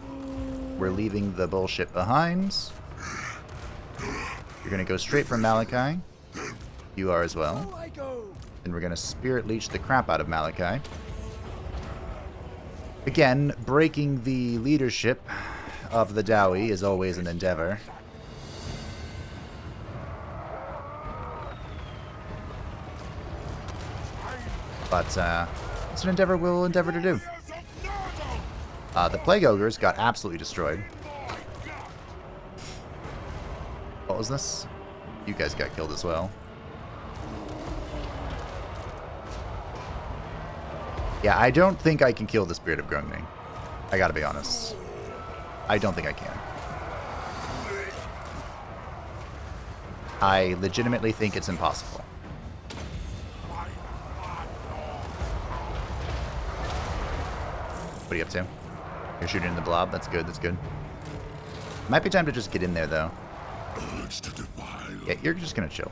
We're leaving the bullshit behind. You're gonna go straight for Malakai. You are as well. And we're gonna Spirit Leech the crap out of Malakai. Again, breaking the leadership of the Dawi is always an endeavor. But it's an endeavor we'll endeavor to do. The Plague Ogres got absolutely destroyed. What was this? You guys got killed as well. Yeah, I don't think I can kill the Spirit of Grungni. I gotta be honest. I don't think I can. I legitimately think it's impossible. What are you up to? You're shooting in the blob? That's good, that's good. Might be time to just get in there, though. Yeah, you're just gonna chill.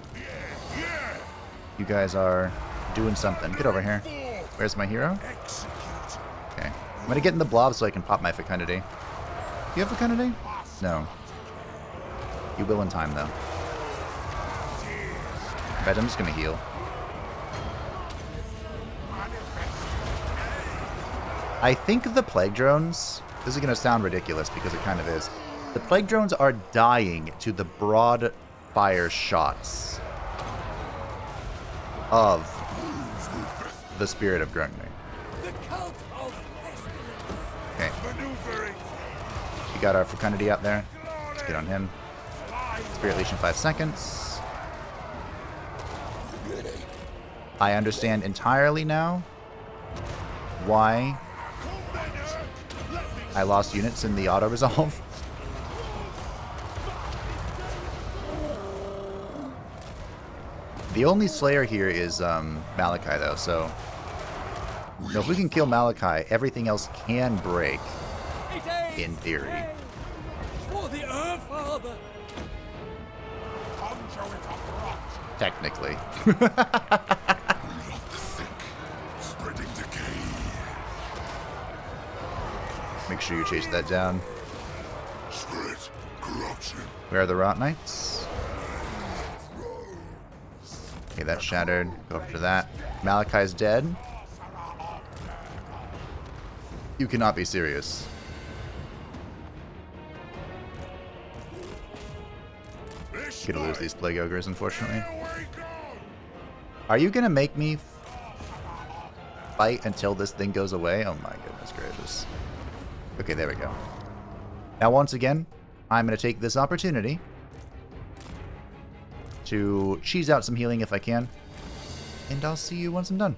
You guys are doing something. Get over here. Where's my hero? Okay. I'm gonna get in the blob so I can pop my Fecundity. Do you have Fecundity? No. You will in time, though. In fact, I'm just gonna heal. I think the Plague Drones, this is gonna sound ridiculous because it kind of is. The Plague Drones are dying to the broad fire shots. of the Spirit of Grungni. Okay. We got our fecundity out there. Let's get on him. Spirit Leash in 5 seconds. I understand entirely now why I lost units in the auto-resolve. The only Slayer here is Malakai, though, so... You know, if we can kill Malakai, everything else can break, in theory. For the Earth Father. Technically. Make sure you chase that down. Where are the Rot Knights? Okay, that's shattered. Go after that. Malakai's dead. You cannot be serious. Gonna lose these Plague Ogres, unfortunately. Are you gonna make me fight until this thing goes away? Oh my goodness gracious. Okay, there we go. Now, once again, I'm gonna take this opportunity to cheese out some healing if I can. And I'll see you once I'm done.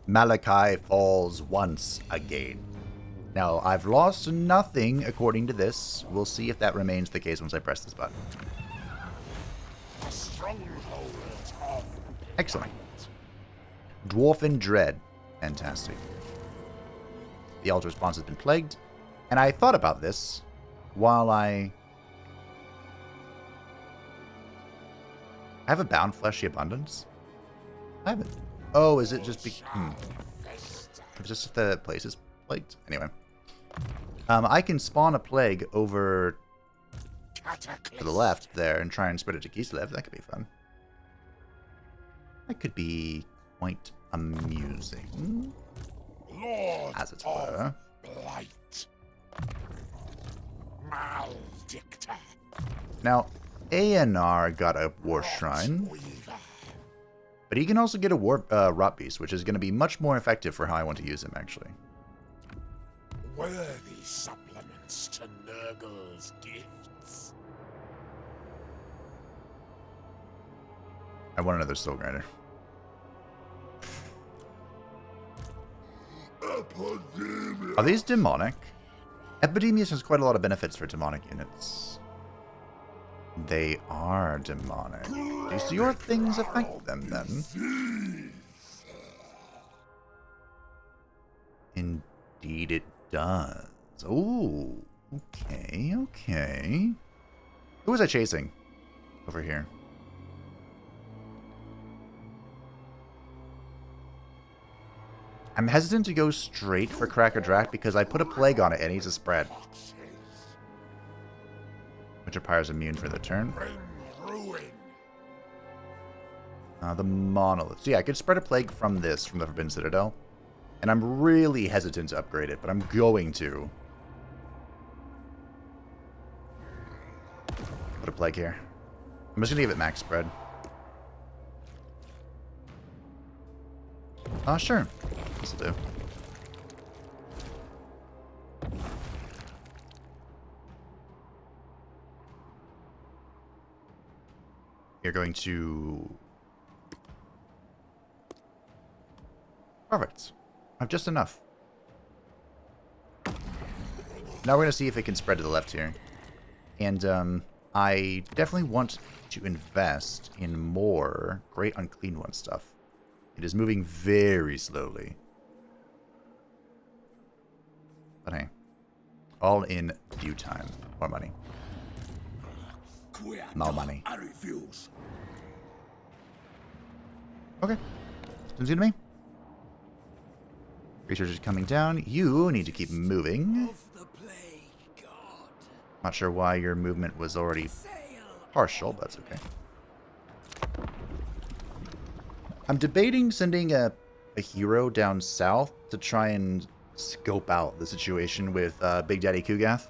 Malakai falls once again. Now, I've lost nothing according to this. We'll see if that remains the case once I press this button. Excellent. Dwarfen Dread. Fantastic. The altar response has been plagued. And I thought about this while I have a Bound Fleshy Abundance? I haven't. Oh, is it just It's just the place is plagued. Anyway. I can spawn a plague over to the left there and try and spread it to Kislev. That could be fun. That could be quite amusing. Lord as it were. Blight. Maledictor. Now, Aenar got a War Shrine. But he can also get a Rot Beast, which is going to be much more effective for how I want to use him, actually. Worthy supplements to Nurgle's gifts. I want another Soul Grinder. Are these demonic? Epidemius has quite a lot of benefits for demonic units. They are demonic. Do your things affect them, then? Indeed it does. Ooh. Okay, okay. Who was I chasing? Over here. I'm hesitant to go straight for Cracker Drac because I put a plague on it and he's a spread. Which Empire's immune for the turn. The Monolith. So yeah, I could spread a plague from this, from the Forbidden Citadel. And I'm really hesitant to upgrade it, but I'm going to. Put a plague here. I'm just going to give it max spread. Sure. This'll do. You're going to... Perfect. I have just enough. Now we're going to see if it can spread to the left here. And I definitely want to invest in more Great Unclean One stuff. It is moving very slowly. But hey, all in due time. More money. More money. I refuse. Okay. Sounds good to me. Research is coming down. You need to keep moving. Not sure why your movement was already partial, but that's okay. I'm debating sending a hero down south to try and scope out the situation with Big Daddy Kugath.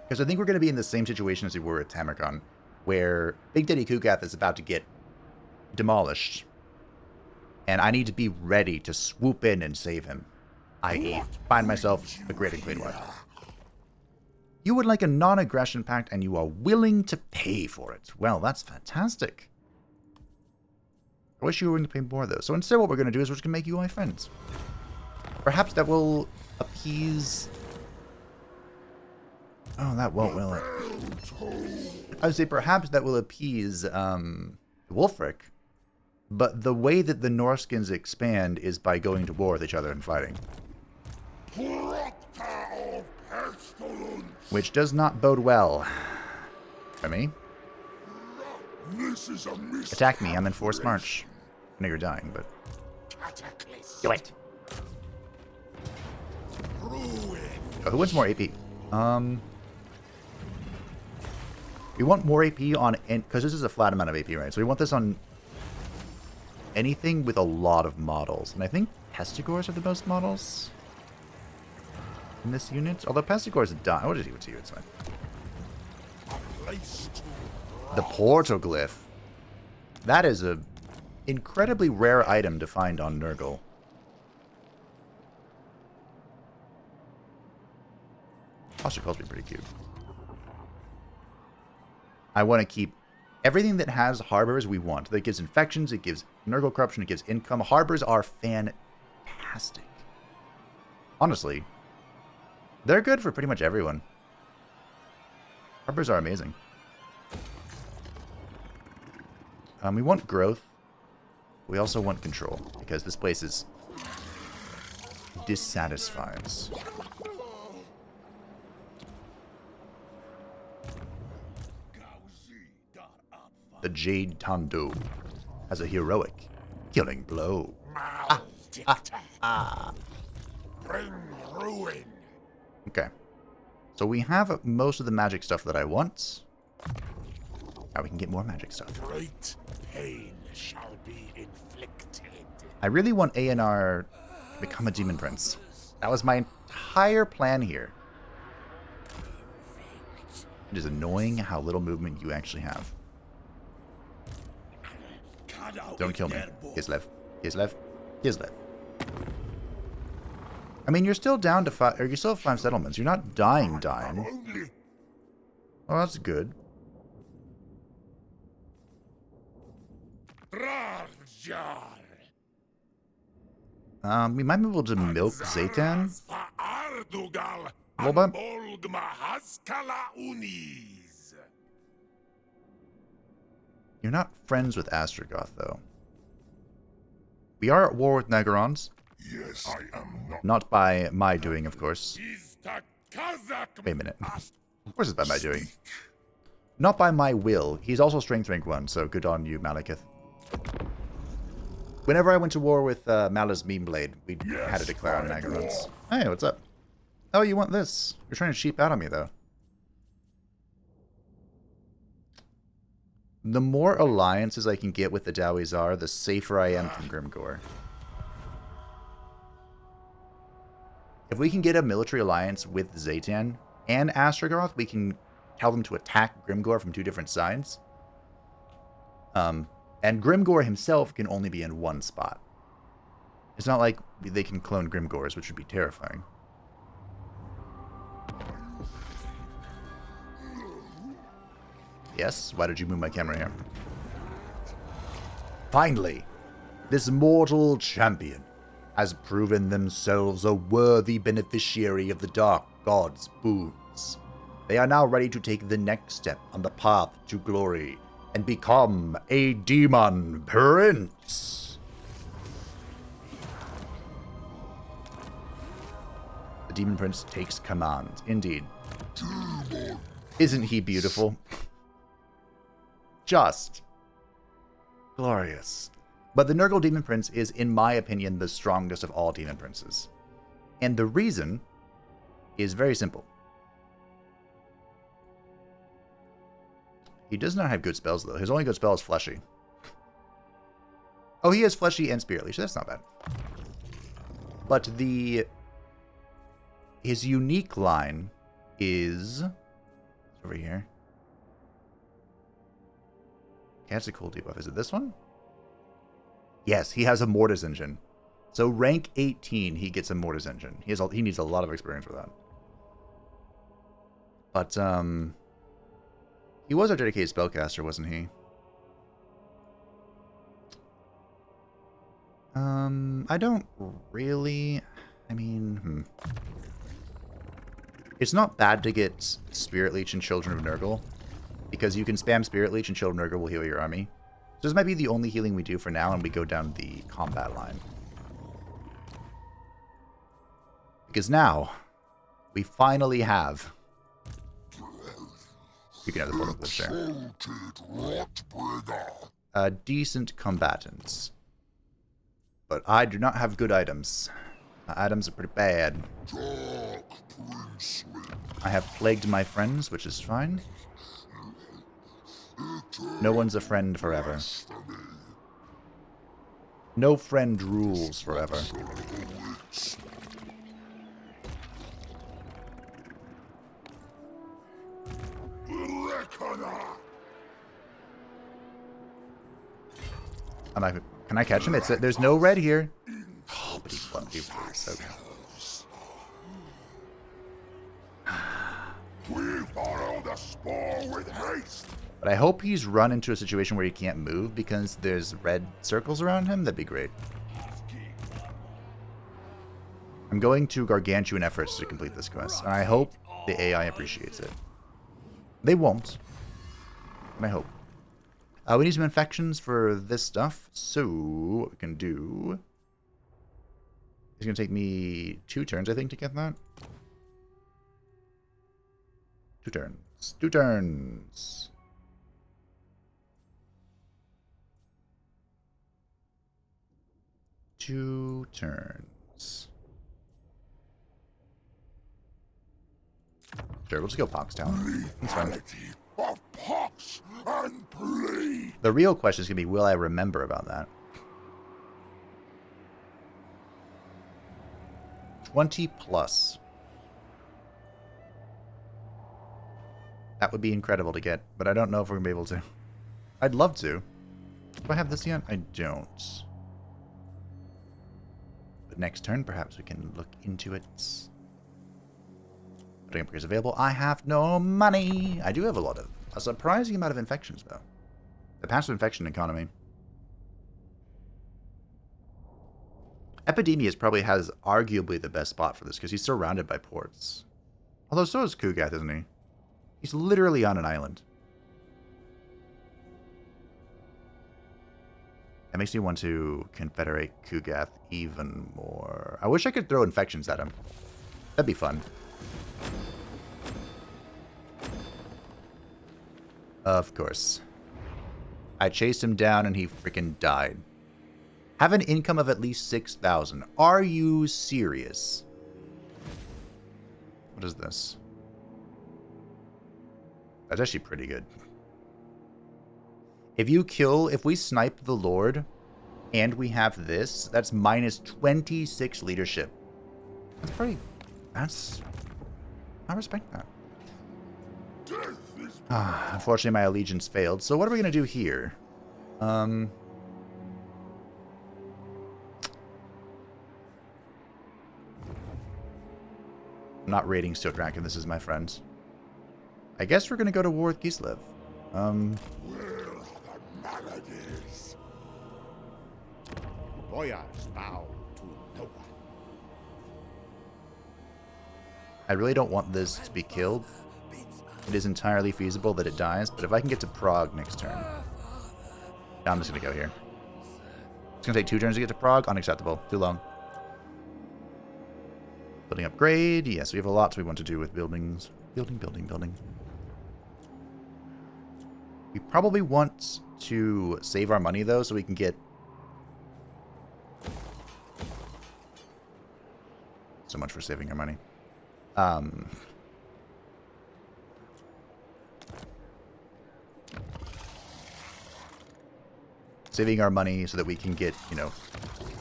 Because I think we're going to be in the same situation as we were at Tamargon, where Big Daddy Kugath is about to get demolished. And I need to be ready to swoop in and save him. I.e., find myself a Greater Clean War. You would like a non-aggression pact and you are willing to pay for it. Well, that's fantastic. I wish you were willing to pay more, though. So instead what we're going to do is we're just going to make you my friends. Perhaps that will appease... Oh, that won't, will it? I would say perhaps that will appease Wulfric. But the way that the Norskins expand is by going to war with each other and fighting. Which does not bode well for me. Attack me, I'm in forced march. I know you're dying, but... Do it! Oh, who wants more AP? We want more AP on... Because this is a flat amount of AP, right? So we want this on anything with a lot of models. And I think Pestigors are the most models in this unit. Although Pestigors are done. What did he do to you? It's fine. The Portoglyph. That is a incredibly rare item to find on Nurgle. Foster calls me pretty cute. I want to keep everything that has harbors we want. That gives infections, it gives Nurgle corruption, it gives income. Harbors are fantastic. Honestly, they're good for pretty much everyone. Harbors are amazing. We want growth. We also want control, because this place is dissatisfies. The Jade Tando has a heroic killing blow. Bring ruin. Okay. So we have most of the magic stuff that I want. Now we can get more magic stuff. Great pain shall be inflicted. I really want Aenar to become a demon prince. That was my entire plan here. It is annoying how little movement you actually have. Don't kill me. Kislev. Kislev. Kislev. I mean, you're still down to 5, or you still have 5 settlements. You're not dying. Oh, that's good. We might be able to milk Zaytan a little bit. You're not friends with Astrogoth, though. We are at war with Nagarons. Yes, I am not. Not by my doing, of course. Wait a minute. Of course it's by my doing. Not by my will. He's also strength rank 1, so good on you, Malekith. Whenever I went to war with Mal's Meanblade, we had to declare on Nagarons. Hey, what's up? Oh, you want this? You're trying to cheap out on me, though. The more alliances I can get with the Dawi Czar, the safer I am from Grimgor. If we can get a military alliance with Zaytan and Astrogoth, we can tell them to attack Grimgor from 2 different sides. And Grimgor himself can only be in 1 spot. It's not like they can clone Grimgors, which would be terrifying. Yes, why did you move my camera here? Finally, this mortal champion has proven themselves a worthy beneficiary of the Dark God's boons. They are now ready to take the next step on the path to glory and become a demon prince. The demon prince takes command. Indeed. Isn't he beautiful? Just glorious. But the Nurgle Demon Prince is, in my opinion, the strongest of all Demon Princes. And the reason is very simple. He does not have good spells, though. His only good spell is Fleshy. Oh, he has Fleshy and Spirit Leash. That's not bad. But his unique line is over here. Yeah, it's a cool debuff. Is it this one? Yes, he has a Mortis engine. So rank 18, he gets a Mortis engine. He needs a lot of experience for that. But, he was a dedicated spellcaster, wasn't he? I don't really... I mean, It's not bad to get Spirit Leech and Children of Nurgle, because you can spam Spirit Leech and Children of Nurgle will heal your army. So this might be the only healing we do for now, and we go down the combat line. Because now, we finally have... You can have the portal glitch there. Decent combatants. But I do not have good items. My items are pretty bad. I have plagued my friends, which is fine. No one's a friend forever. No friend rules forever. Can I catch him? There's no red here. Oh, but he's lumpy. So We follow the spore with haste. But I hope he's run into a situation where he can't move because there's red circles around him. That'd be great. I'm going to gargantuan efforts to complete this quest, and I hope the AI appreciates it. They won't, but I hope. We need some infections for this stuff, so what we can do... It's going to take me 2 turns, I think, to get that. 2 turns. 2 turns. Two turns. Sure, we'll just go Pox Town. That's fine. Of pox and bleed. The real question is going to be, will I remember about that? 20 plus. That would be incredible to get, but I don't know if we're going to be able to. I'd love to. Do I have this yet? I don't. But next turn, perhaps we can look into it. Putting upgrades available. I have no money. I do have a surprising amount of infections, though. The passive infection economy. Epidemius probably has arguably the best spot for this, because he's surrounded by ports. Although so is Kugath, isn't he? He's literally on an island. That makes me want to confederate Kugath even more. I wish I could throw infections at him. That'd be fun. Of course. I chased him down and he freaking died. Have an income of at least 6,000. Are you serious? What is this? That's actually pretty good. If we snipe the Lord and we have this, that's minus 26 leadership. I respect that. Unfortunately, my allegiance failed. So what are we going to do here? I'm not raiding Stodrak, and this is my friend. I guess we're going to go to war with Kislev. Where are the maladies? Boyars bow to no one. I really don't want this to be killed. It is entirely feasible that it dies, but if I can get to Prague next turn... No, I'm just going to go here. It's going to take 2 turns to get to Prague. Unacceptable. Too long. Building upgrade. Yes, we have a lot we want to do with buildings. Building. We probably want to save our money, though, so we can get... So much for saving our money. Saving our money so that we can get,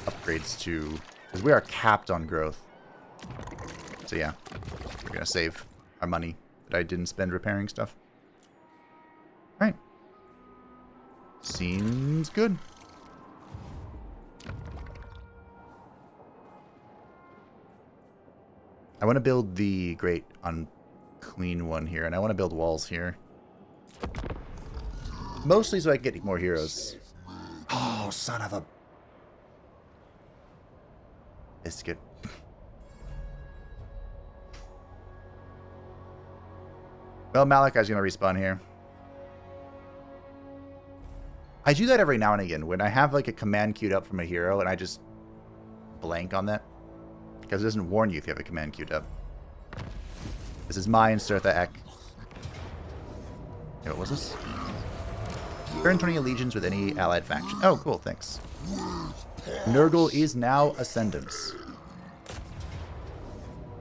upgrades to... Because we are capped on growth. So yeah, we're going to save our money that I didn't spend repairing stuff. Alright. Seems good. I want to build the great unclean one here, and I want to build walls here. Mostly so I can get more heroes. Oh, son of a biscuit. Well, Malakai's going to respawn here. I do that every now and again when I have like a command queued up from a hero and I just blank on that. Because it doesn't warn you if you have a command queued up. This is mine, Surtha Ek. Hey, what was this? Earn 20 allegiance with any allied faction. Oh, cool, thanks. Nurgle is now Ascendants.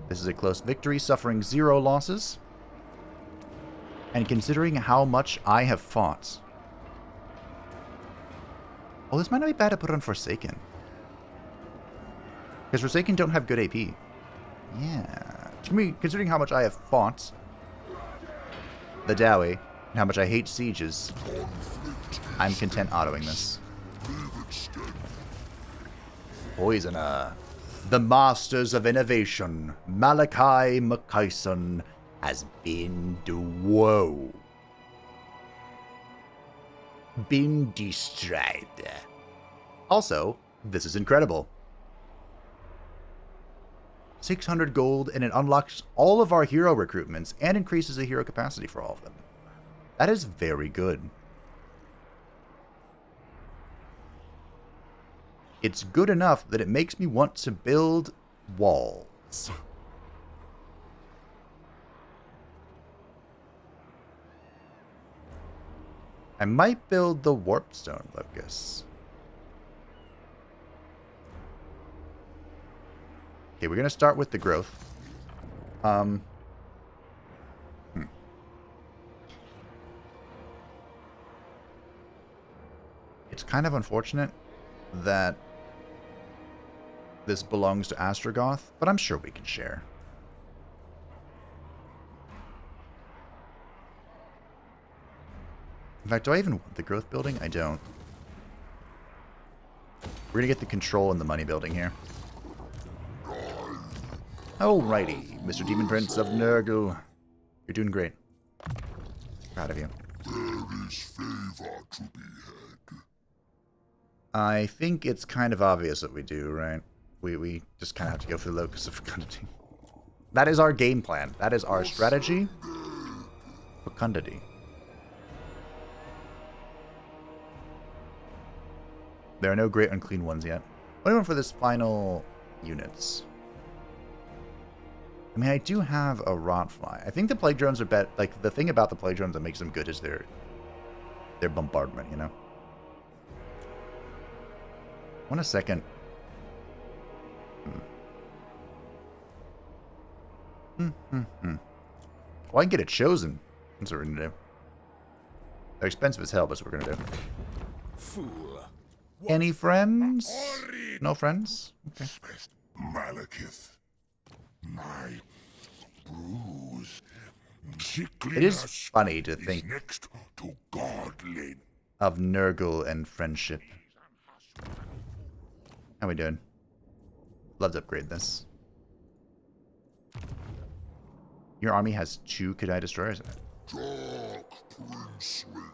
This is a close victory, suffering 0 losses. And considering how much I have fought... Well, this might not be bad to put on Forsaken. Because Forsaken don't have good AP. Yeah. To me, considering how much I have fought the Dawi, and how much I hate sieges, I'm content autoing this. Poisoner. The Masters of Innovation, Malakai McKyson, has been destroyed. Also, this is incredible. 600 gold, and it unlocks all of our hero recruitments and increases the hero capacity for all of them. That is very good. It's good enough that it makes me want to build walls. I might build the Warpstone Locust. Okay, we're going to start with the growth. It's kind of unfortunate that this belongs to Astrogoth, but I'm sure we can share. In fact, do I even want the growth building? I don't. We're going to get the control and the money building here. Alrighty, Mr. Demon Prince of Nurgle. You're doing great. Proud of you. There is favor to be had. I think it's kind of obvious that we do, right? We just kind of have to go for the Locus of Fecundity. That is our game plan. That is our strategy. Fecundity. There are no great unclean ones yet. What do I want for this final units? I mean, I do have a Rotfly. I think the Plague Drones are like, the thing about the Plague Drones that makes them good is their bombardment, you know? One a second. Well, I can get it chosen. That's what we're gonna do. They're expensive as hell, but that's what we're gonna do. Fool. Any friends? No friends? Okay. Malekith. My bruise. It is funny to think Next to godly. of Nurgle and friendship. How we doing? Love to upgrade this. Your army has 2 Kadai destroyers in it. Dark princeling.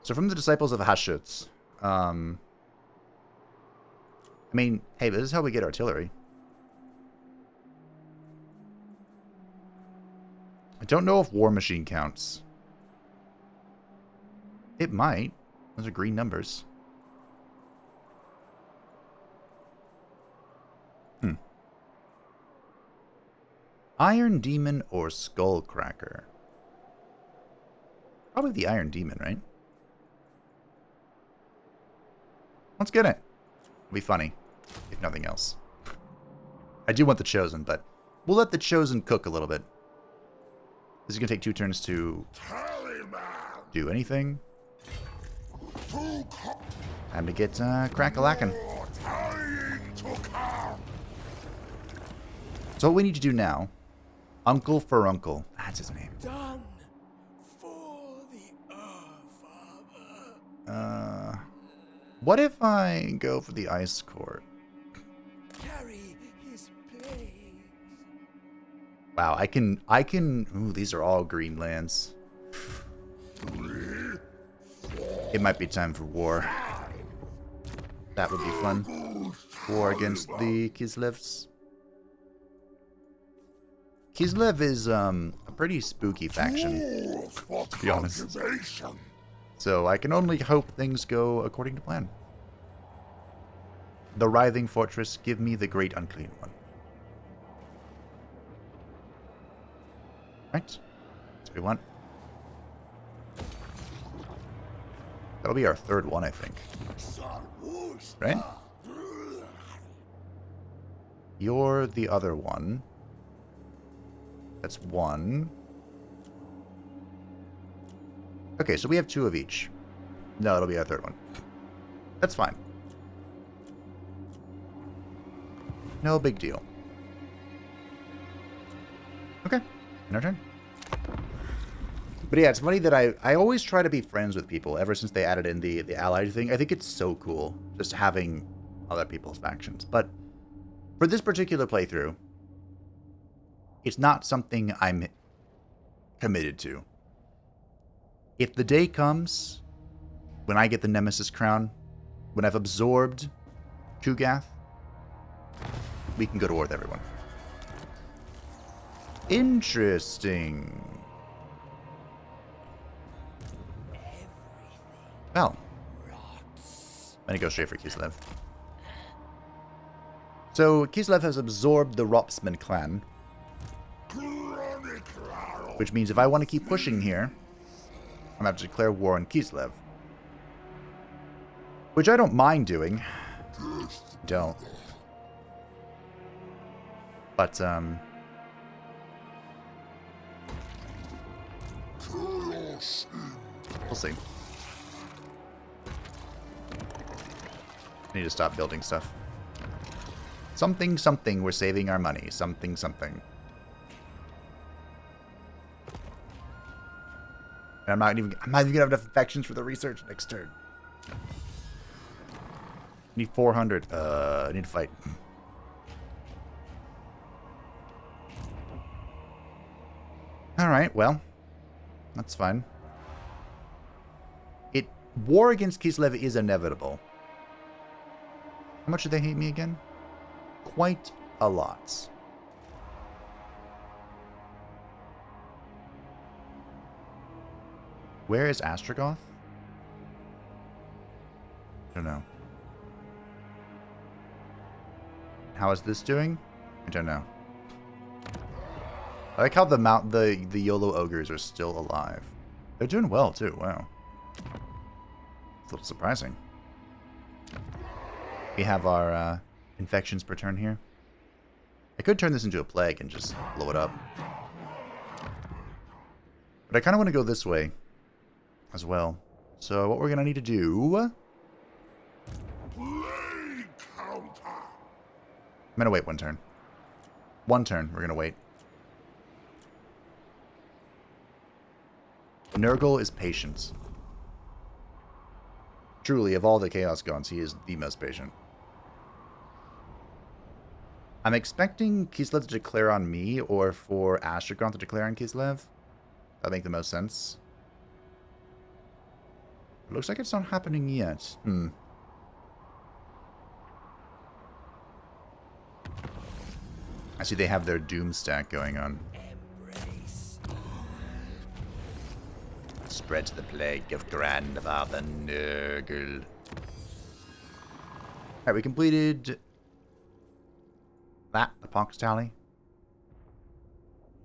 So from the disciples of Hashutz, I mean, hey, this is how we get artillery. I don't know if War Machine counts. It might. Those are green numbers. Iron Demon or Skullcracker? Probably the Iron Demon, right? Let's get it. It'll be funny, if nothing else. I do want the Chosen, but we'll let the Chosen cook a little bit. This is going to take 2 turns to do anything. Time to get crack-a-lackin'. So what we need to do now, Uncle Furuncle, that's his name. Done for the Father. What if I go for the Ice Court? Carry his plagues. Wow, I can, ooh, these are all green lands. It might be time for war. That would be fun. War against the Kislevs. Kislev is, a pretty spooky faction, to be honest. So I can only hope things go according to plan. The Writhing Fortress, give me the Great Unclean One. Right. That's what we want. That'll be our third one, I think. Right? You're the other one. That's one. Okay, so we have two of each. No, it'll be our third one. That's fine. No big deal. Okay, in our turn. But yeah, it's funny that I always try to be friends with people ever since they added in the allied thing. I think it's so cool just having other people's factions. But for this particular playthrough, it's not something I'm committed to. If the day comes when I get the Nemesis crown, when I've absorbed Kugath, we can go to war with everyone. Interesting. Well, I'm gonna go straight for Kislev. So Kislev has absorbed the Ropsman clan, which means if I want to keep pushing here, I'm gonna have to declare war on Kislev, which I don't mind doing. Don't. But we'll see. I need to stop building stuff. Something, something, we're saving our money. Something, something. And I'm not even gonna have enough factions for the research next turn. I need 400. I need to fight. Alright, well. That's fine. War against Kislev is inevitable. How much do they hate me again? Quite a lot. Where is Astrogoth? I don't know. How is this doing? I don't know. I like how the YOLO ogres are still alive. They're doing well too. Wow. It's a little surprising. We have our infections per turn here. I could turn this into a plague and just blow it up. But I kind of want to go this way as well. So what we're going to need to do... I'm going to wait one turn. One turn, we're going to wait. Nurgle is patient. Truly, of all the Chaos Gods, he is the most patient. I'm expecting Kislev to declare on me, or for Astrogoth to declare on Kislev. That make the most sense. It looks like it's not happening yet. I see they have their Doom stack going on. Spread the plague of Grandfather Nurgle. Alright, we completed that, the Pox Tally.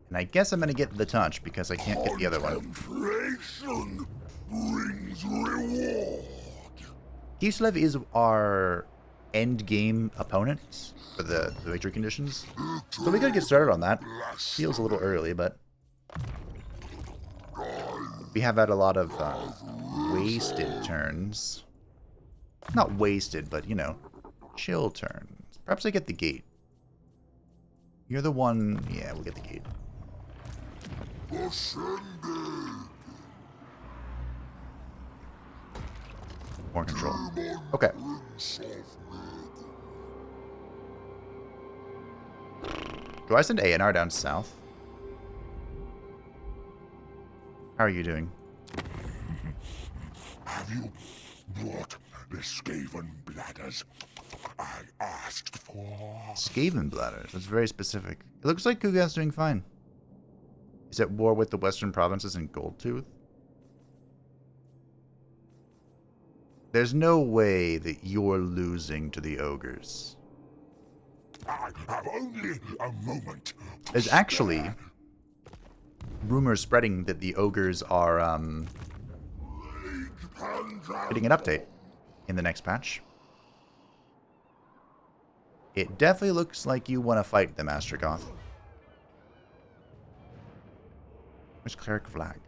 And I guess I'm going to get the touch because I can't get the other one. Brings reward. Kislev is our end game opponent for the victory conditions. So we gotta get started on that. Feels a little early, but we have had a lot of wasted turns. Not wasted, but you know, chill turns. Perhaps I get the gate. You're the one. Yeah, we'll get the gate. More control. Okay. Do I send Aenar down south? How are you doing? Have you brought the Skaven bladders I asked for? Skaven bladders. That's very specific. It looks like Kugat's doing fine. He's at war with the western provinces in Goldtooth. There's no way that you're losing to the ogres. I have only a moment. There's actually rumors spreading that the ogres are getting an update in the next patch. It definitely looks like you want to fight the Master Goth. Where's Cleric Flag?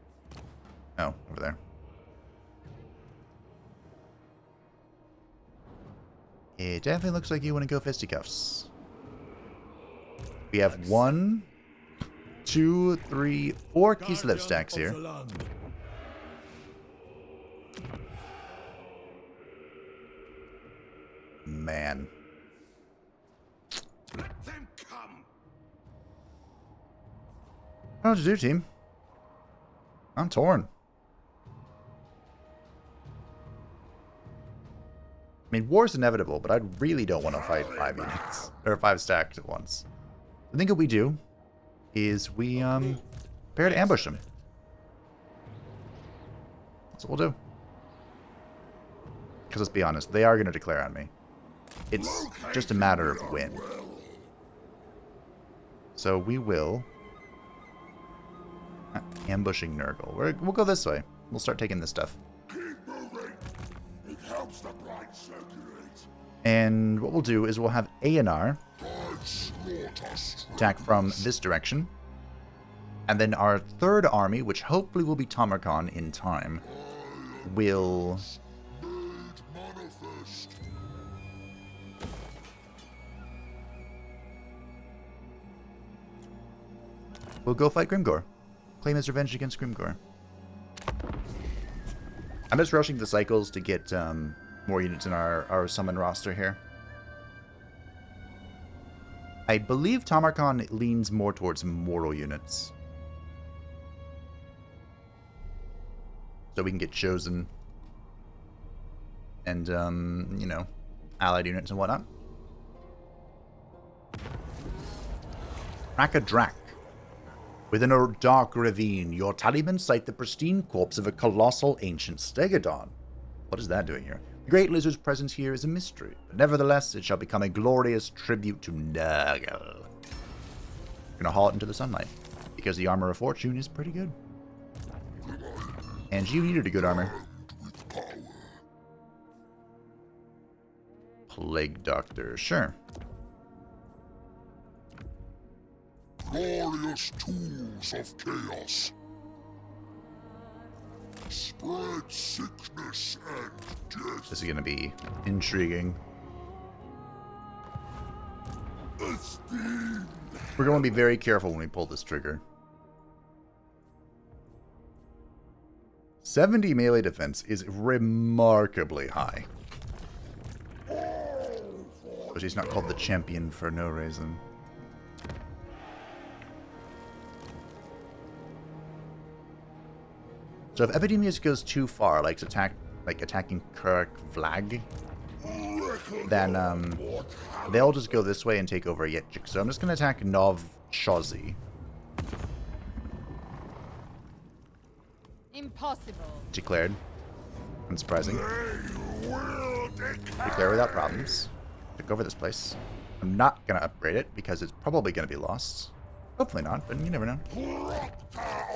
Oh, over there. It definitely looks like you want to go fisticuffs. We have 1, 2, 3, 4 Kislev stacks here. Man. Let them come. How'd you do, team? I'm torn. I mean, war's inevitable, but I really don't want to fight 5 units. Or 5 stacks at once. I think what we do is we prepare to ambush them. That's what we'll do. Because let's be honest, they are going to declare on me. It's just a matter of when. So we will... ambushing Nurgle. We'll go this way. We'll start taking this stuff. Keep moving. It helps the blood circulate. And what we'll do is we'll have Aenar attack from this direction. And then our third army, which hopefully will be Tamarkon in time, will... we'll go fight Grimgor. Claim his revenge against Grimgor. I'm just rushing the cycles to get more units in our summon roster here. I believe Tamarkon leans more towards mortal units. So we can get chosen. And, you know, allied units and whatnot. Rakadrak. Within a dark ravine, your Tallyman sight the pristine corpse of a colossal ancient stegodon. What is that doing here? The great lizard's presence here is a mystery, but nevertheless, it shall become a glorious tribute to Nurgle. We're gonna haul it into the sunlight, because the armor of fortune is pretty good. And you needed a good armor. Plague Doctor, sure. Glorious tools of chaos. Spread sickness and death. This is going to be intriguing. We're going to be very careful when we pull this trigger. 70 melee defense is remarkably high. But he's not called the champion for no reason. So if Epidemius goes too far, like attacking Kirk Vlag, then they'll just go this way and take over Yetchik. So I'm just going to attack Nov Shozi. Impossible. Declared. Unsurprising. Declare without problems. Took over this place. I'm not going to upgrade it because it's probably going to be lost. Hopefully not, but you never know.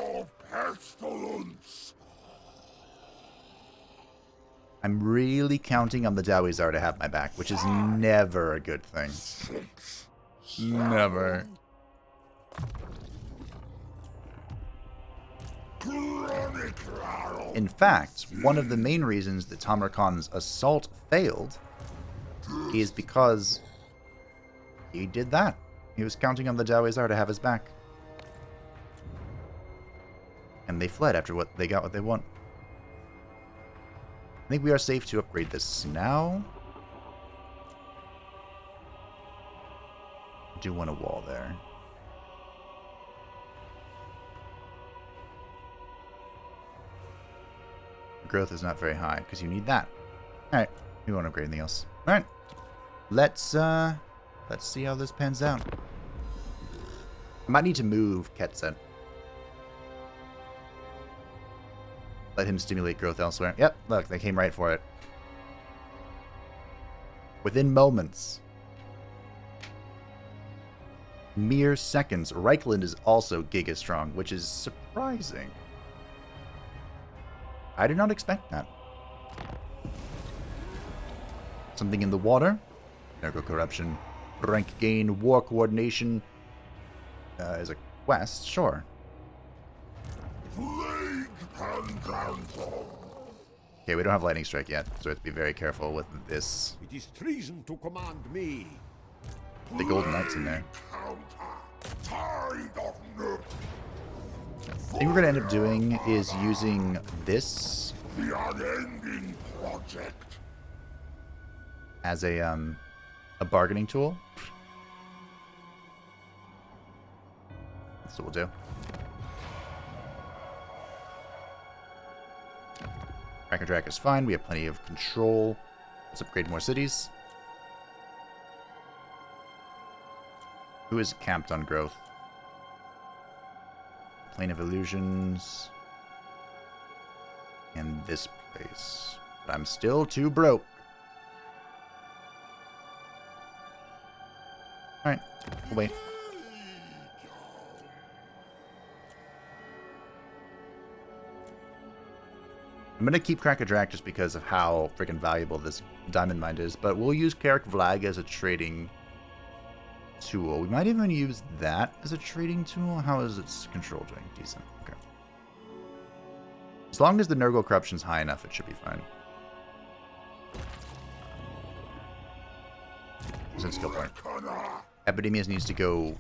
Of pestilence. I'm really counting on the Dawizar to have my back, which is never a good thing. Never. In fact, one of the main reasons that Tamarkon's assault failed is because he did that. He was counting on the Dawizar to have his back. And they fled after they got what they want. I think we are safe to upgrade this now. I do want a wall there. growth is not very high because you need that. All right, we won't upgrade anything else. All right, let's see how this pans out. I might need to move Ketset. Let him stimulate growth elsewhere. Yep, look, they came right for it. Within moments. Mere seconds. Reichland is also giga strong, which is surprising. I did not expect that. Something in the water. Nurgle corruption. Rank gain. War coordination. Is a quest. Sure. Okay, we don't have lightning strike yet, so we have to be very careful with this. It is treason to command me. The golden knight's in there. I think we're gonna end up doing is using this the unending project as a bargaining tool. That's what we'll do. Crackerjack is fine. We have plenty of control. Let's upgrade more cities. Who is camped on growth? Plane of Illusions. And this place. But I'm still too broke. Alright, we'll wait. I'm going to keep Crackerjack just because of how freaking valuable this diamond mine is, but we'll use Carrick Vlag as a trading tool. We might even use that as a trading tool. How is its control doing? Decent. Okay. As long as the Nurgle corruption is high enough, it should be fine. It's in skill point. Epidemius needs to go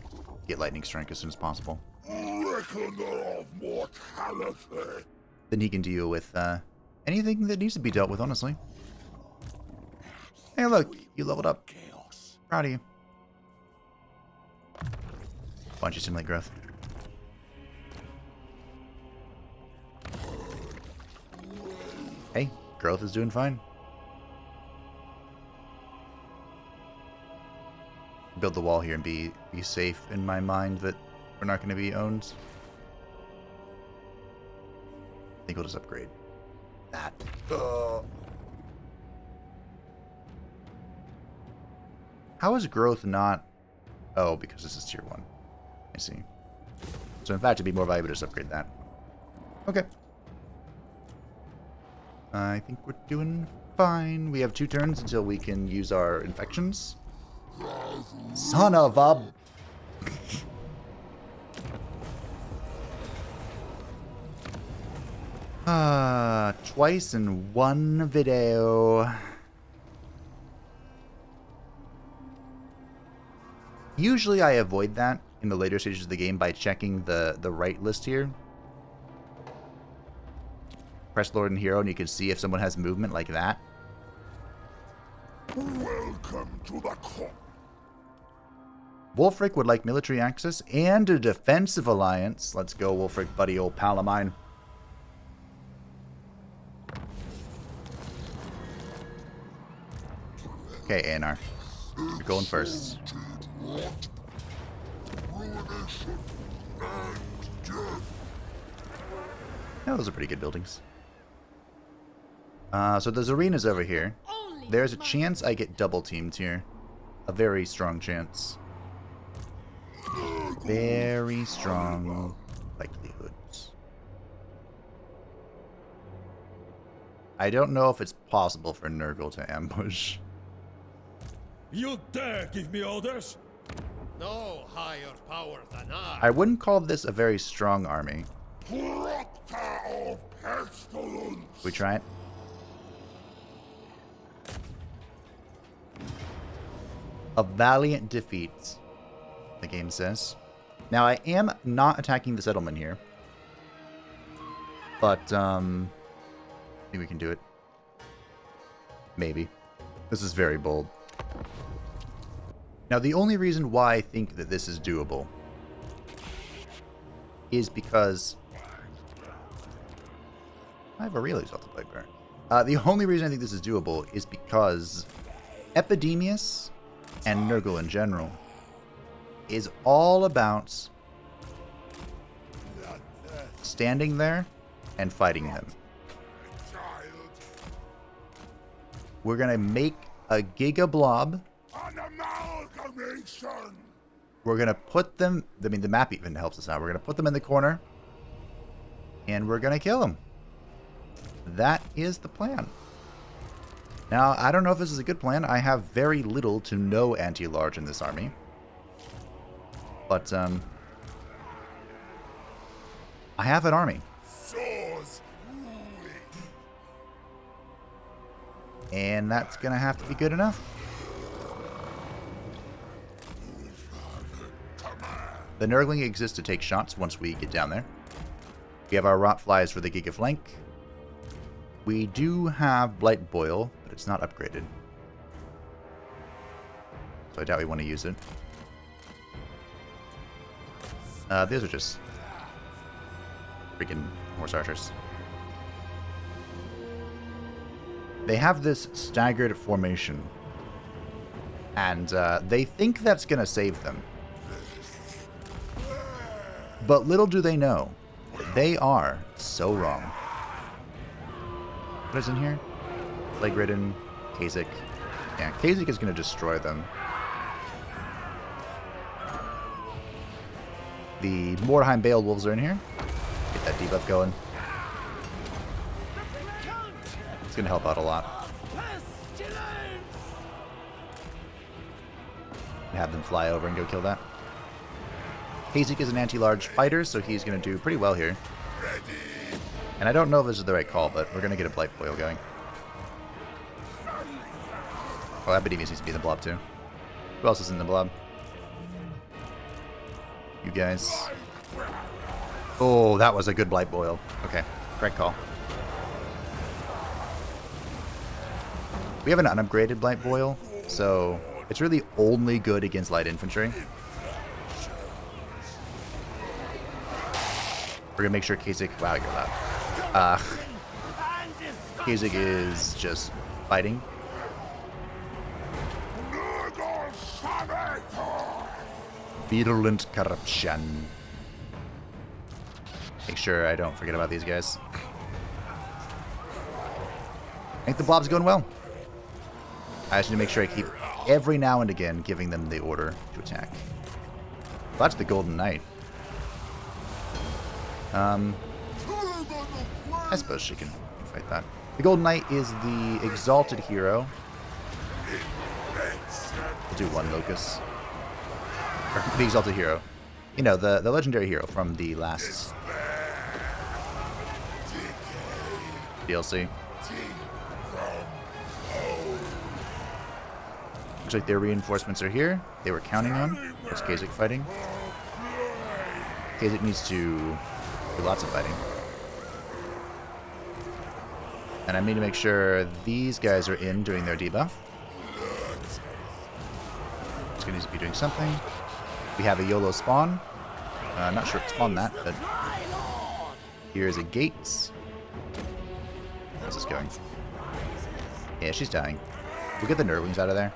get lightning strike as soon as possible. Reckoner of mortality. Then he can deal with anything that needs to be dealt with, honestly. Hey, look, you leveled up. Proud of you. Why don't you stimulate growth? Hey, growth is doing fine. Build the wall here and be safe in my mind that we're not going to be owned. I think we'll just upgrade that. How is growth not... Oh, because this is tier 1. I see. So in fact, it'd be more valuable to just upgrade that. Okay. I think we're doing fine. We have 2 turns until we can use our infections. Son of a... Twice in one video. Usually I avoid that in the later stages of the game by checking the right list here. Press Lord and Hero and you can see if someone has movement like that. Welcome to the court. Wulfric would like military access and a defensive alliance. Let's go, Wulfric, buddy, old pal of mine. Okay, Aenar. You're going first. Yeah, those are pretty good buildings. So the Tzarina's over here. There's a chance I get double teamed here. A very strong chance. Very strong likelihoods. I don't know if it's possible for Nurgle to ambush. You dare give me orders? No higher power than I. I wouldn't call this a very strong army. Proctor of pestilence. We try it. A valiant defeat, the game says. Now, I am not attacking the settlement here. But, I think we can do it. Maybe. This is very bold. Now, the only reason why I think that this is doable is because I have a real exalted blade bearer. The only reason I think this is doable is because Epidemius and Nurgle in general is all about standing there and fighting them. We're going to make a Giga Blob. An amalgamation. We're going to put them... I mean, the map even helps us out. We're going to put them in the corner. And we're going to kill them. That is the plan. Now, I don't know if this is a good plan. I have very little to no anti-large in this army. But, I have an army. And that's going to have to be good enough. The Nurgling exists to take shots once we get down there. We have our Rot Flies for the Giga Flank. We do have Blight Boil, but it's not upgraded. So I doubt we want to use it. These are just freaking horse archers. They have this staggered formation. And they think that's going to save them. But little do they know, they are so wrong. What is in here? Plague Ridden, Kha'Zix. Yeah, Kha'Zix is going to destroy them. The Mordheim Beowulfs are in here. Get that debuff going. It's going to help out a lot. Have them fly over and go kill that. Kha'Zix is an anti-large fighter, so he's going to do pretty well here. And I don't know if this is the right call, but we're going to get a Blight Boil going. Oh, Epidemius needs to be in the blob too. Who else is in the blob? You guys. Oh, that was a good Blight Boil. Okay, correct call. We have an unupgraded Blight Boil, so it's really only good against light infantry. We're gonna make sure Kha'Zix... Wow, you're loud. Kha'Zix is just fighting. Virulent corruption. Make sure I don't forget about these guys. I think the blob's going well. I just need to make sure I keep every now and again giving them the order to attack. Well, that's the Golden Knight. I suppose she can fight that. The Golden Knight is the exalted hero. We'll do one Locust. Or the exalted hero. You know, the legendary hero from the last DLC. Looks like their reinforcements are here. They were counting on. It's Kha'Zix fighting. Kha'Zix needs to do lots of fighting. And I need to make sure these guys are in doing their debuff. It's going to be doing something. We have a YOLO spawn. Not sure if spawned that, but here is a gate. How's this going? Yeah, she's dying. We'll get the Nurglings out of there.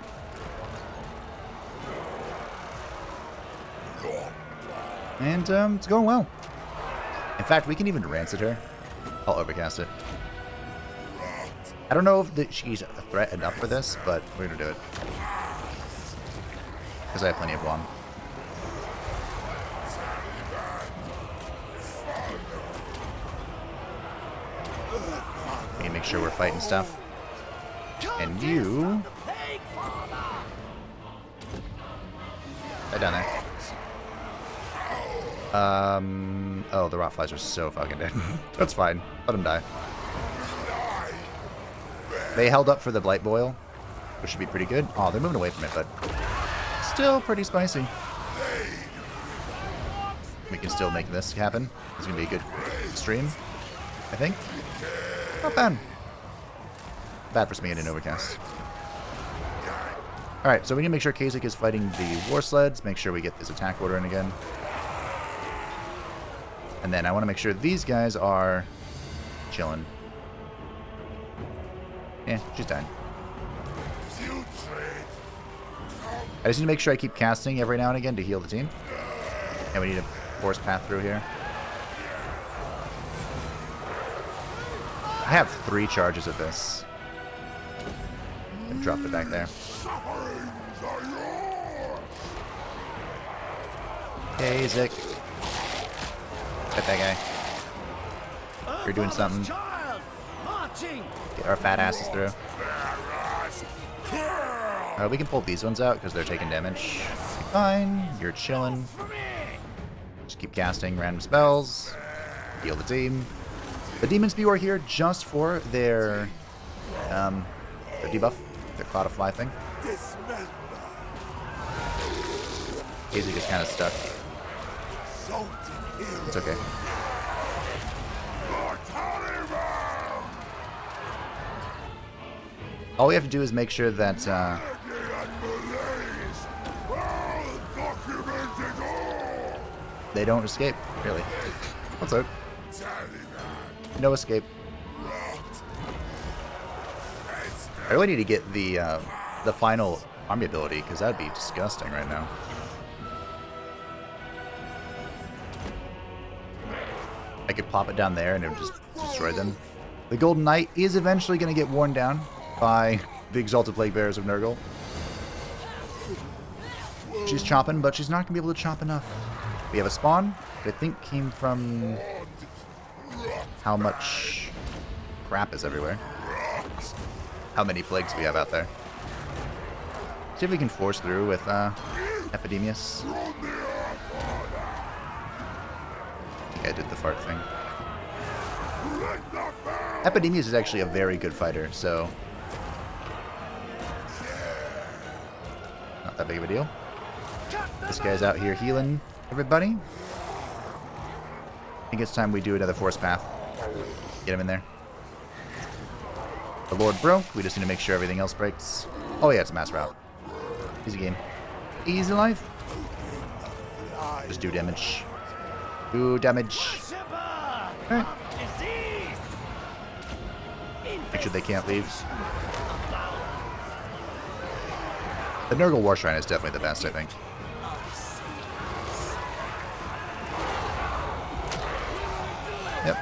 And it's going well. In fact, we can even rancid her. I'll overcast it. I don't know if she's a threat enough for this, but we're going to do it. Because I have plenty of one. We make sure we're fighting stuff. And you... Right down there. Oh, the Rot Flies are so fucking dead. That's fine. Let them die. They held up for the Blight Boil, which should be pretty good. Oh, they're moving away from it, but still pretty spicy. We can still make this happen. It's going to be a good stream, I think. Not bad. Bad for Smee and Overcast. Alright, so we need to make sure Kha'Zix is fighting the War Sleds. Make sure we get this attack order in again. And then I want to make sure these guys are chilling. Yeah, she's dying. I just need to make sure I keep casting every now and again to heal the team. And we need a force path through here. I have 3 charges of this. I dropped it back there. Hey, Zik. Get that guy. You're doing something. Get our fat asses through. We can pull these ones out because they're taking damage. Fine. You're chilling. Just keep casting random spells. Heal the team. The demon spew are here just for their debuff, their Cloud of Fly thing. Easy just kind of stuck. It's okay. All we have to do is make sure that they don't escape, really. What's up? No escape. I really need to get the final army ability, because that'd be disgusting right now. I could pop it down there and it would just destroy them. The Golden Knight is eventually going to get worn down by the Exalted Plague Bearers of Nurgle. She's chopping, but she's not going to be able to chop enough. We have a spawn that I think came from how much crap is everywhere. How many plagues we have out there. See if we can force through with Epidemius. Yeah, I did the fart thing. Epidemius is actually a very good fighter, so not that big of a deal. This guy's out here healing everybody. I think it's time we do another force path. Get him in there. The Lord broke. We just need to make sure everything else breaks. Oh yeah, it's a mass route. Easy game. Easy life. Just do damage. Do damage. Alright. Make sure they can't leave. The Nurgle War Shrine is definitely the best, I think. Yep.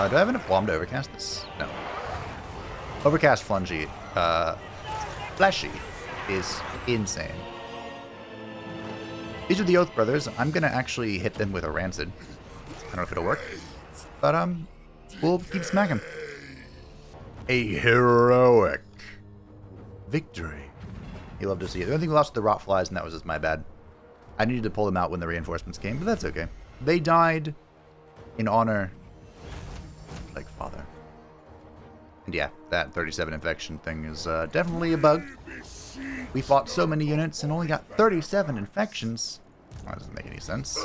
Do I have enough Wom to overcast this? No. Overcast Flungy, Fleshy is insane. These are the Oath Brothers. I'm gonna actually hit them with a Rancid. I don't know if it'll work, but we'll keep smacking. A heroic victory. You love to see it. The only thing we lost was the Rot Flies, and that was just my bad. I needed to pull them out when the reinforcements came, but that's okay. They died in honor, like father. And yeah, that 37 infection thing is definitely a bug. We fought so many units and only got 37 infections. That doesn't make any sense.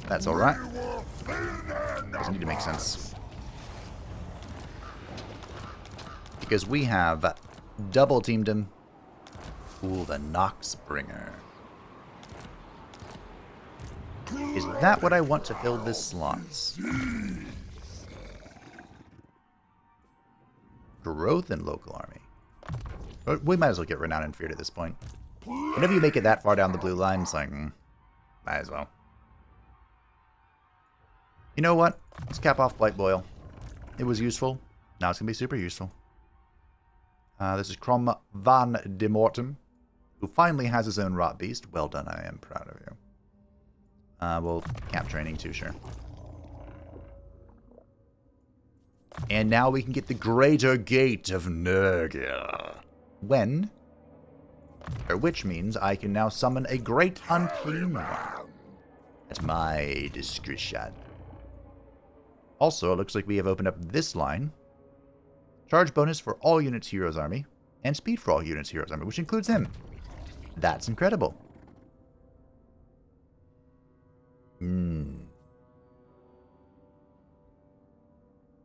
That's alright. Doesn't need to make sense. Because we have double teamed him. Ooh, the Noxbringer. Is that what I want to fill this slots? Growth in local army. But we might as well get Renown and Feared at this point. Whenever you make it that far down the blue line, it's like, might as well. You know what? Let's cap off Blight Boil. It was useful. Now it's going to be super useful. This is Crom van de Mortem, who finally has his own Rot Beast. Well done, I am proud of you. We'll cap training too, sure. And now we can get the Greater Gate of Nurgle. When, or which means I can now summon a Great Unclean One. At my discretion. Also, it looks like we have opened up this line. Charge bonus for all units Heroes Army, and speed for all units Heroes Army, which includes him. That's incredible.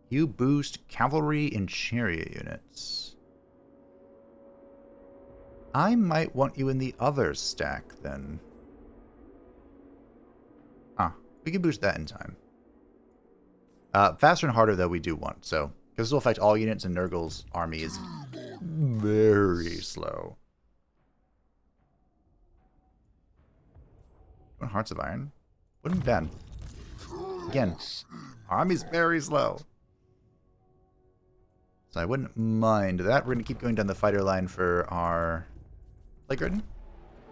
You boost cavalry and chariot units. I might want you in the other stack, then. Ah, we can boost that in time. Faster and harder, though, we do want. So, because this will affect all units, and Nurgle's army is very slow. Hearts of Iron. Wouldn't be bad. Again, our army's very slow. So I wouldn't mind that. We're going to keep going down the fighter line for our Plague Garden.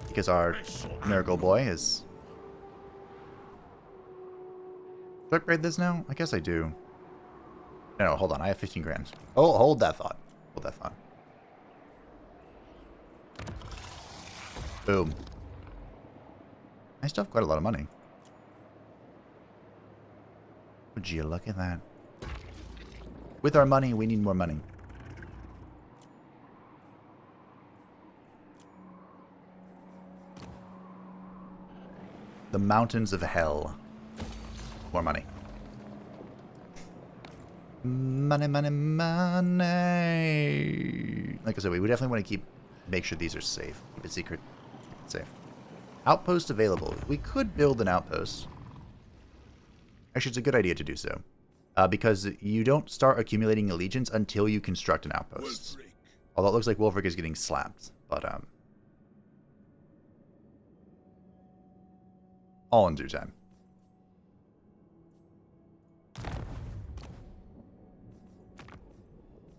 Because our Nurgle boy is... Do I upgrade this now? I guess I do. No, hold on. I have 15 grand. Oh, hold that thought. Hold that thought. Boom. I still have quite a lot of money. Would you look at that? With our money, we need more money. The mountains of hell. More money. Money, money, money. Like I said, we definitely want to make sure these are safe. Keep it secret. Keep it safe. Outpost available. We could build an outpost. Actually, it's a good idea to do so. Because you don't start accumulating allegiance until you construct an outpost. Although it looks like Wolfric is getting slapped. But, all in due time.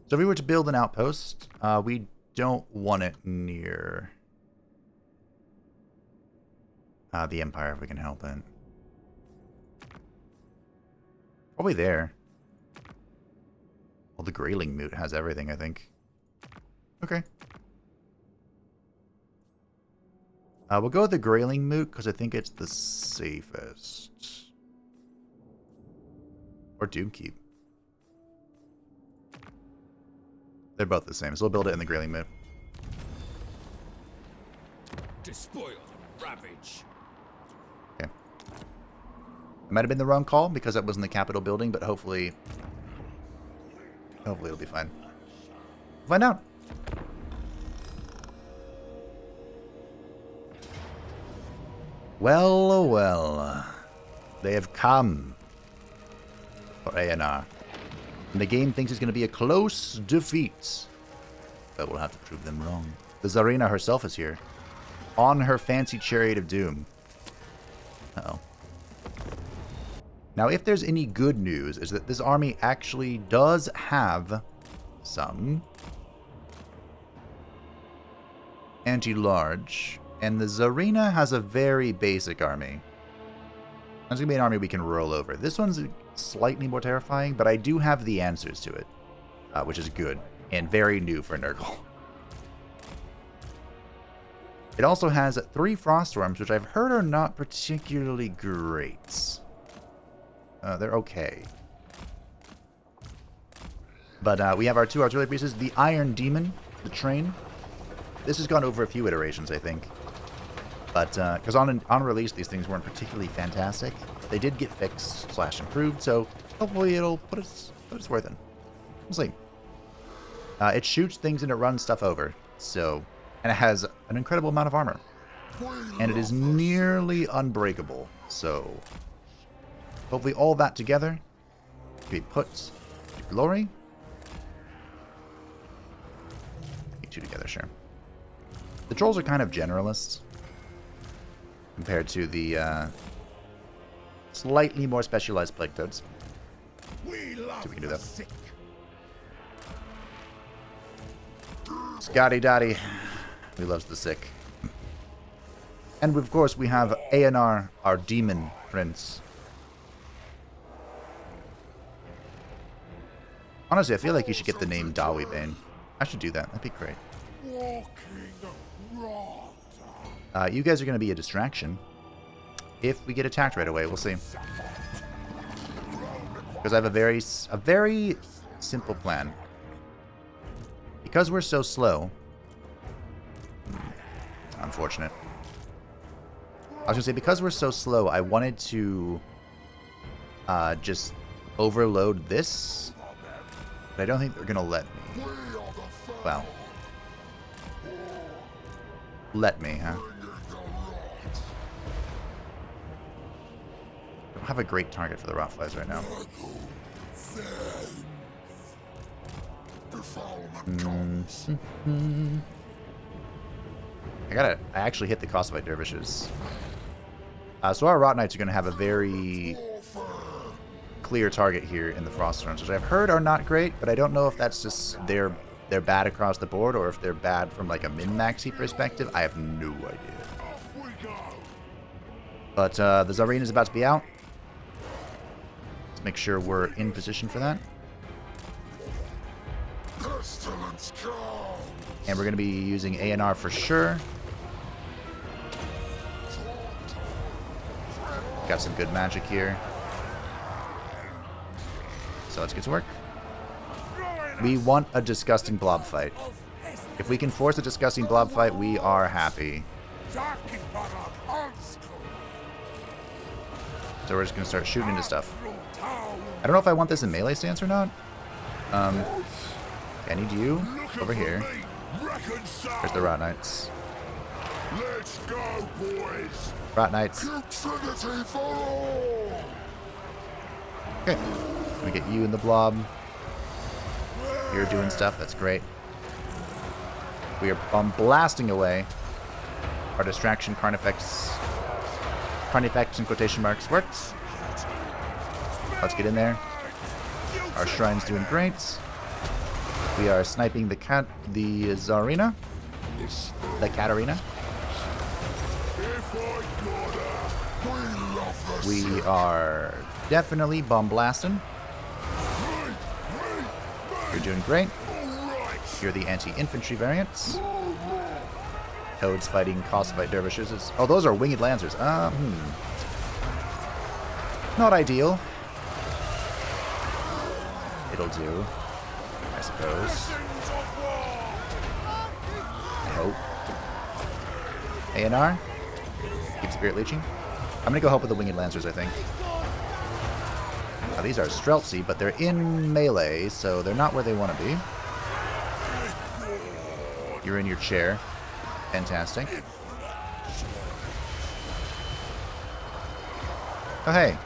So if we were to build an outpost, we don't want it near the Empire if we can help it. Probably there. Well, the Grayling Moot has everything, I think. Okay. We'll go with the Grayling Moot because I think it's the safest. Or Doomkeep. They're both the same, so we'll build it in the Grayling Moot. Despoil and ravage. Okay. It might have been the wrong call because that wasn't the Capitol building, but hopefully it'll be fine. We'll find out. Well, oh well. They have come for Aenar. And the game thinks it's going to be a close defeat. But we'll have to prove them wrong. The Tzarina herself is here. On her fancy chariot of doom. Uh-oh. Now, if there's any good news, is that this army actually does have some anti-large. And the Tzarina has a very basic army. That's going to be an army we can roll over. This one's slightly more terrifying, but I do have the answers to it, which is good and very new for Nurgle. It also has 3 Frost Storms, which I've heard are not particularly great. They're okay. But we have our 2 artillery pieces. The Iron Demon, the train. This has gone over a few iterations, I think. But, because on release, these things weren't particularly fantastic. They did get fixed / improved, so hopefully it'll put its worth in. We'll see. It shoots things and it runs stuff over. So, and it has an incredible amount of armor. And it is nearly unbreakable. So, hopefully all that together can be put to glory. Get 2 together, sure. The trolls are kind of generalists compared to the slightly more specialized plague toads. So we can do that. Scotty Daddy, he loves the sick. And of course we have Aenar, our demon prince. Honestly, I feel like you should get the name Dawi Bane. I should do that. That'd be great. You guys are going to be a distraction. If we get attacked right away, we'll see. Because I have a very simple plan. Because we're so slow. Unfortunate. I was going to say, because we're so slow, I wanted to just overload this. But I don't think they're going to let me. Well. Let me, huh? Don't have a great target for the Rottflies right now. I actually hit the Cosmite Dervishes. So our Rot Knights are going to have a very clear target here in the Froststones, which I've heard are not great, but I don't know if that's just they're bad across the board or if they're bad from like a min-maxy perspective. I have no idea. But the Tzarina is about to be out. Let's make sure we're in position for that. And we're going to be using Aenar for sure. Got some good magic here. So let's get to work. We want a disgusting blob fight. If we can force a disgusting blob fight, we are happy. So we're just going to start shooting into stuff. I don't know if I want this in melee stance or not. I need you over here. There's the Rot Knights. Let's go, boys. Rot Knights. Okay. We get you in the blob. You're doing stuff. That's great. We are blasting away. Our distraction Carnifex in quotation marks works. Let's get in there. Our Shrine's doing great. We are sniping the Tzarina. The Katarina. We are definitely bomb blasting. You're doing great. You're the anti-infantry variants. Toads fighting Cosmite Dervishes. Oh, those are Winged Lancers. Not ideal. It'll do, I suppose. I hope. Aenar. Keep Spirit Leeching. I'm gonna go help with the Winged Lancers, I think. Now, these are Streltsy, but they're in melee, so they're not where they want to be. You're in your chair. Fantastic. Oh, hey.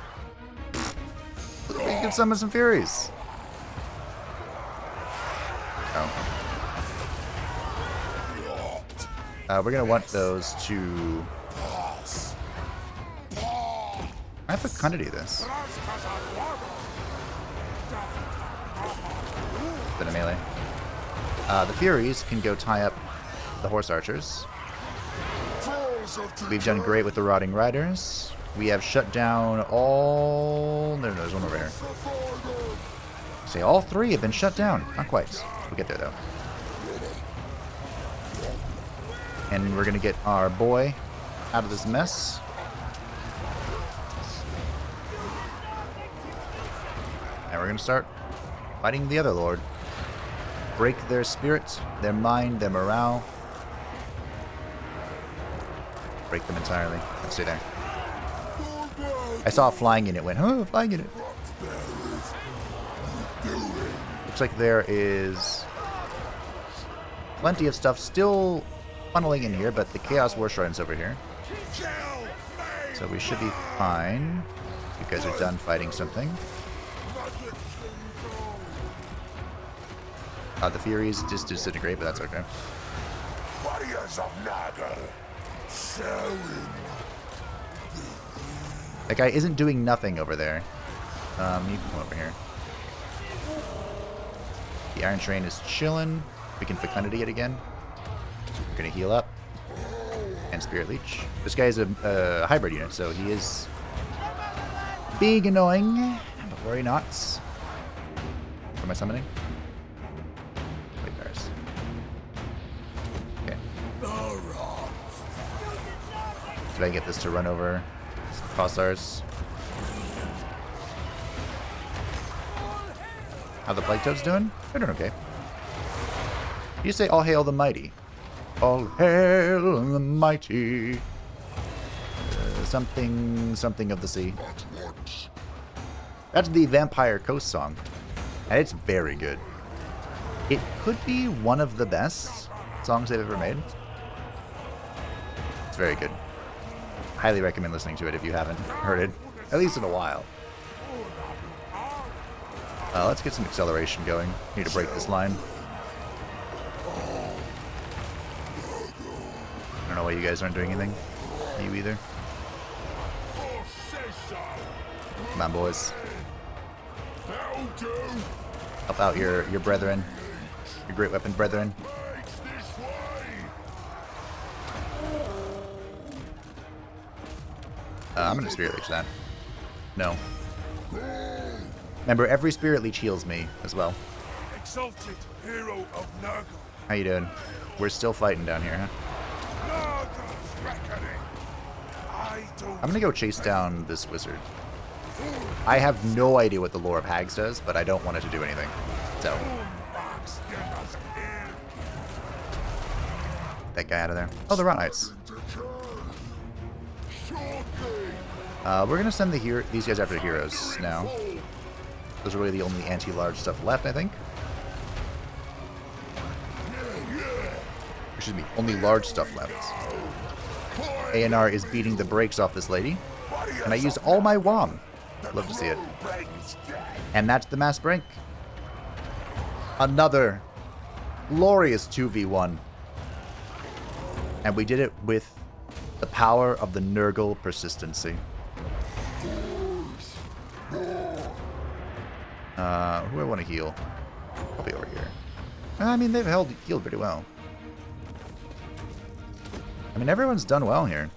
We can summon some Furies. Oh. We're going to want those to... I have fecundity this. Bit of melee. The Furies can go tie up the Horse Archers. We've done great with the Rotting Riders. We have shut down all... No, there's one over here. Say all three have been shut down. Not quite. We'll get there, though. And we're going to get our boy out of this mess. And we're going to start fighting the other Lord. Break their spirit, their mind, their morale. Break them entirely. Let's stay there. I saw a flying unit. Went, oh, flying unit. Looks like there is plenty of stuff still funneling in here, but the Chaos War Shrine's over here. So we should be fine. You guys are done fighting something. The Furies just disintegrate, but that's okay. Warriors of Nurgle. That guy isn't doing nothing over there. You can come over here. The Iron Train is chilling. We can Fecundity it again. We're gonna heal up. And Spirit Leech. This guy is a hybrid unit, so he is being annoying. But worry not. What am I summoning? Wait, there's. Okay. Did I get this to run over Kossars? How the Plague Toads doing? They're doing okay. You say all hail the mighty. All hail the mighty. Something of the sea. That's the Vampire Coast song. And it's very good. It could be one of the best songs they've ever made. It's very good. Highly recommend listening to it if you haven't heard it, at least in a while. Let's get some acceleration going. Need to break this line. I don't know why you guys aren't doing anything. You either. Come on, boys. Help out your brethren. Your great weapon brethren. I'm gonna Spirit Leech that. No. Remember, every Spirit Leech heals me as well. Exalted hero of Nurgle. How you doing? We're still fighting down here, huh? Nurgle's reckoning. I'm gonna go chase down this wizard. I have no idea what the lore of Hags does, but I don't want it to do anything. So. That guy out of there. Oh, the Rotites. We're gonna send these guys after the heroes now. Those are really the only anti-large stuff left, I think. Excuse me, only large stuff left. Aenar is beating the brakes off this lady. And I used all my WOM. Love to see it. And that's the mass break. Another glorious 2v1. And we did it with the power of the Nurgle persistency. Who do I want to heal? Probably over here. I mean, they've healed pretty well. I mean, everyone's done well here.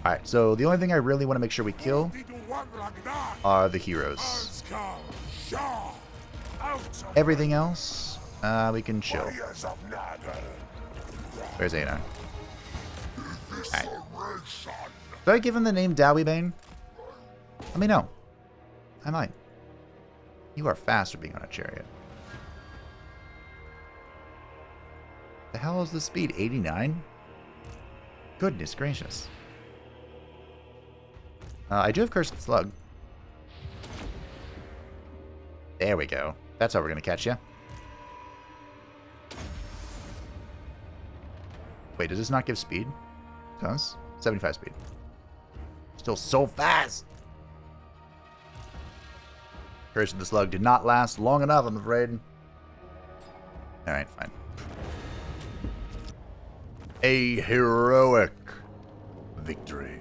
Alright, so the only thing I really want to make sure we kill are the heroes. Everything else, we can chill. Where's Aenar? Alright. Do I give him the name Dawi Bane? Let me know. I might. You are fast for being on a chariot. The hell is the speed? 89? Goodness gracious. I do have Cursed Slug. There we go. That's how we're going to catch you. Wait, does this not give speed? It does? 75 speed. Still so fast! Curse of the Slug did not last long enough, I'm afraid. Alright, fine. A heroic victory.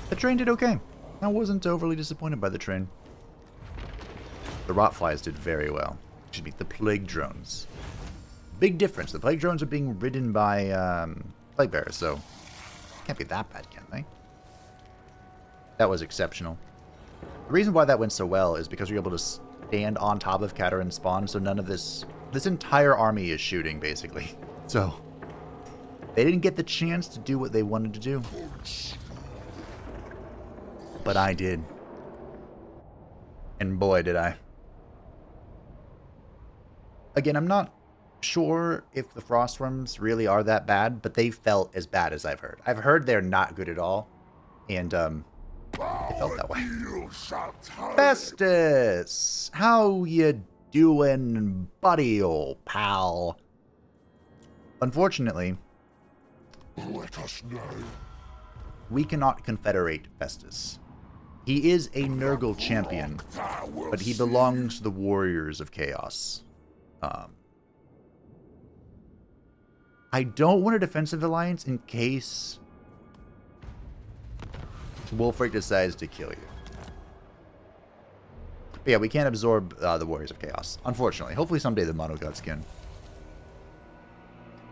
The train did okay. I wasn't overly disappointed by the train. The Rotflies did very well. Excuse me, the Plague Drones. Big difference. The Plague Drones are being ridden by Plague Bearers, so can't be that bad, can they? That was exceptional. The reason why that went so well is because you're able to stand on top of Katerin spawn, so none of this entire army is shooting, basically. So they didn't get the chance to do what they wanted to do. But I did. And boy, did I. Again, I'm not sure if the Frostworms really are that bad, but they felt as bad as I've heard. I've heard they're not good at all. And, it felt that way. Festus! How you doing, buddy, old pal? Unfortunately, Let us know. we cannot confederate Festus. He is a Nurgle champion, but he belongs to the Warriors of Chaos. I don't want a defensive alliance in case Wolfric decides to kill you. But yeah, we can't absorb the Warriors of Chaos, unfortunately. Hopefully someday the Mono Gods can.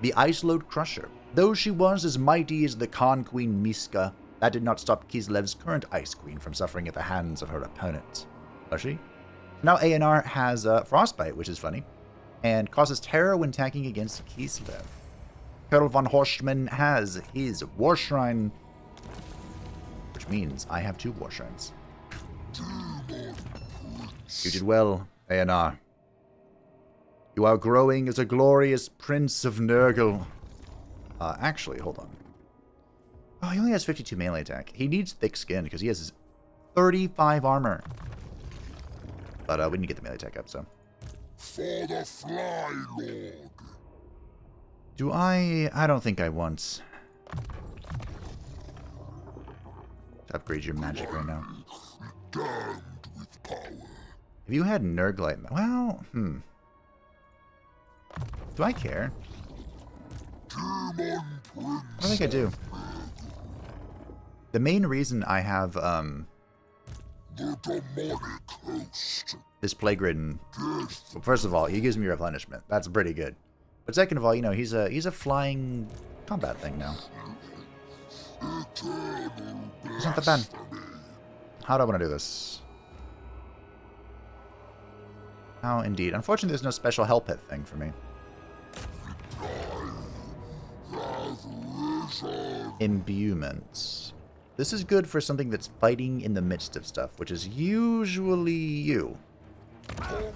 The Ice Load Crusher. Though she was as mighty as the Khan Queen Miska, that did not stop Kislev's current Ice Queen from suffering at the hands of her opponent. Does she? Now Aenar has Frostbite, which is funny, and causes terror when attacking against Kislev. Colonel von Horstmann has his War Shrine, which means I have 2 War Shrines. You did well, Aenar. You are growing as a glorious prince of Nurgle. Actually, hold on. Oh, he only has 52 melee attack. He needs thick skin because he has 35 armor. But we need to get the melee attack up, so. For the Fly Lord. Do I don't think I want to upgrade your magic right now. Damned with power. If you had Nurgle, well, do I care? I don't think I do. The main reason I have this plague ridden, well, first of all, he gives me replenishment. That's pretty good. But second of all, you know, he's a flying combat thing now. It's not that bad. How do I want to do this? How indeed. Unfortunately, there's no special hell pit thing for me. Imbuements. This is good for something that's fighting in the midst of stuff, which is usually you. The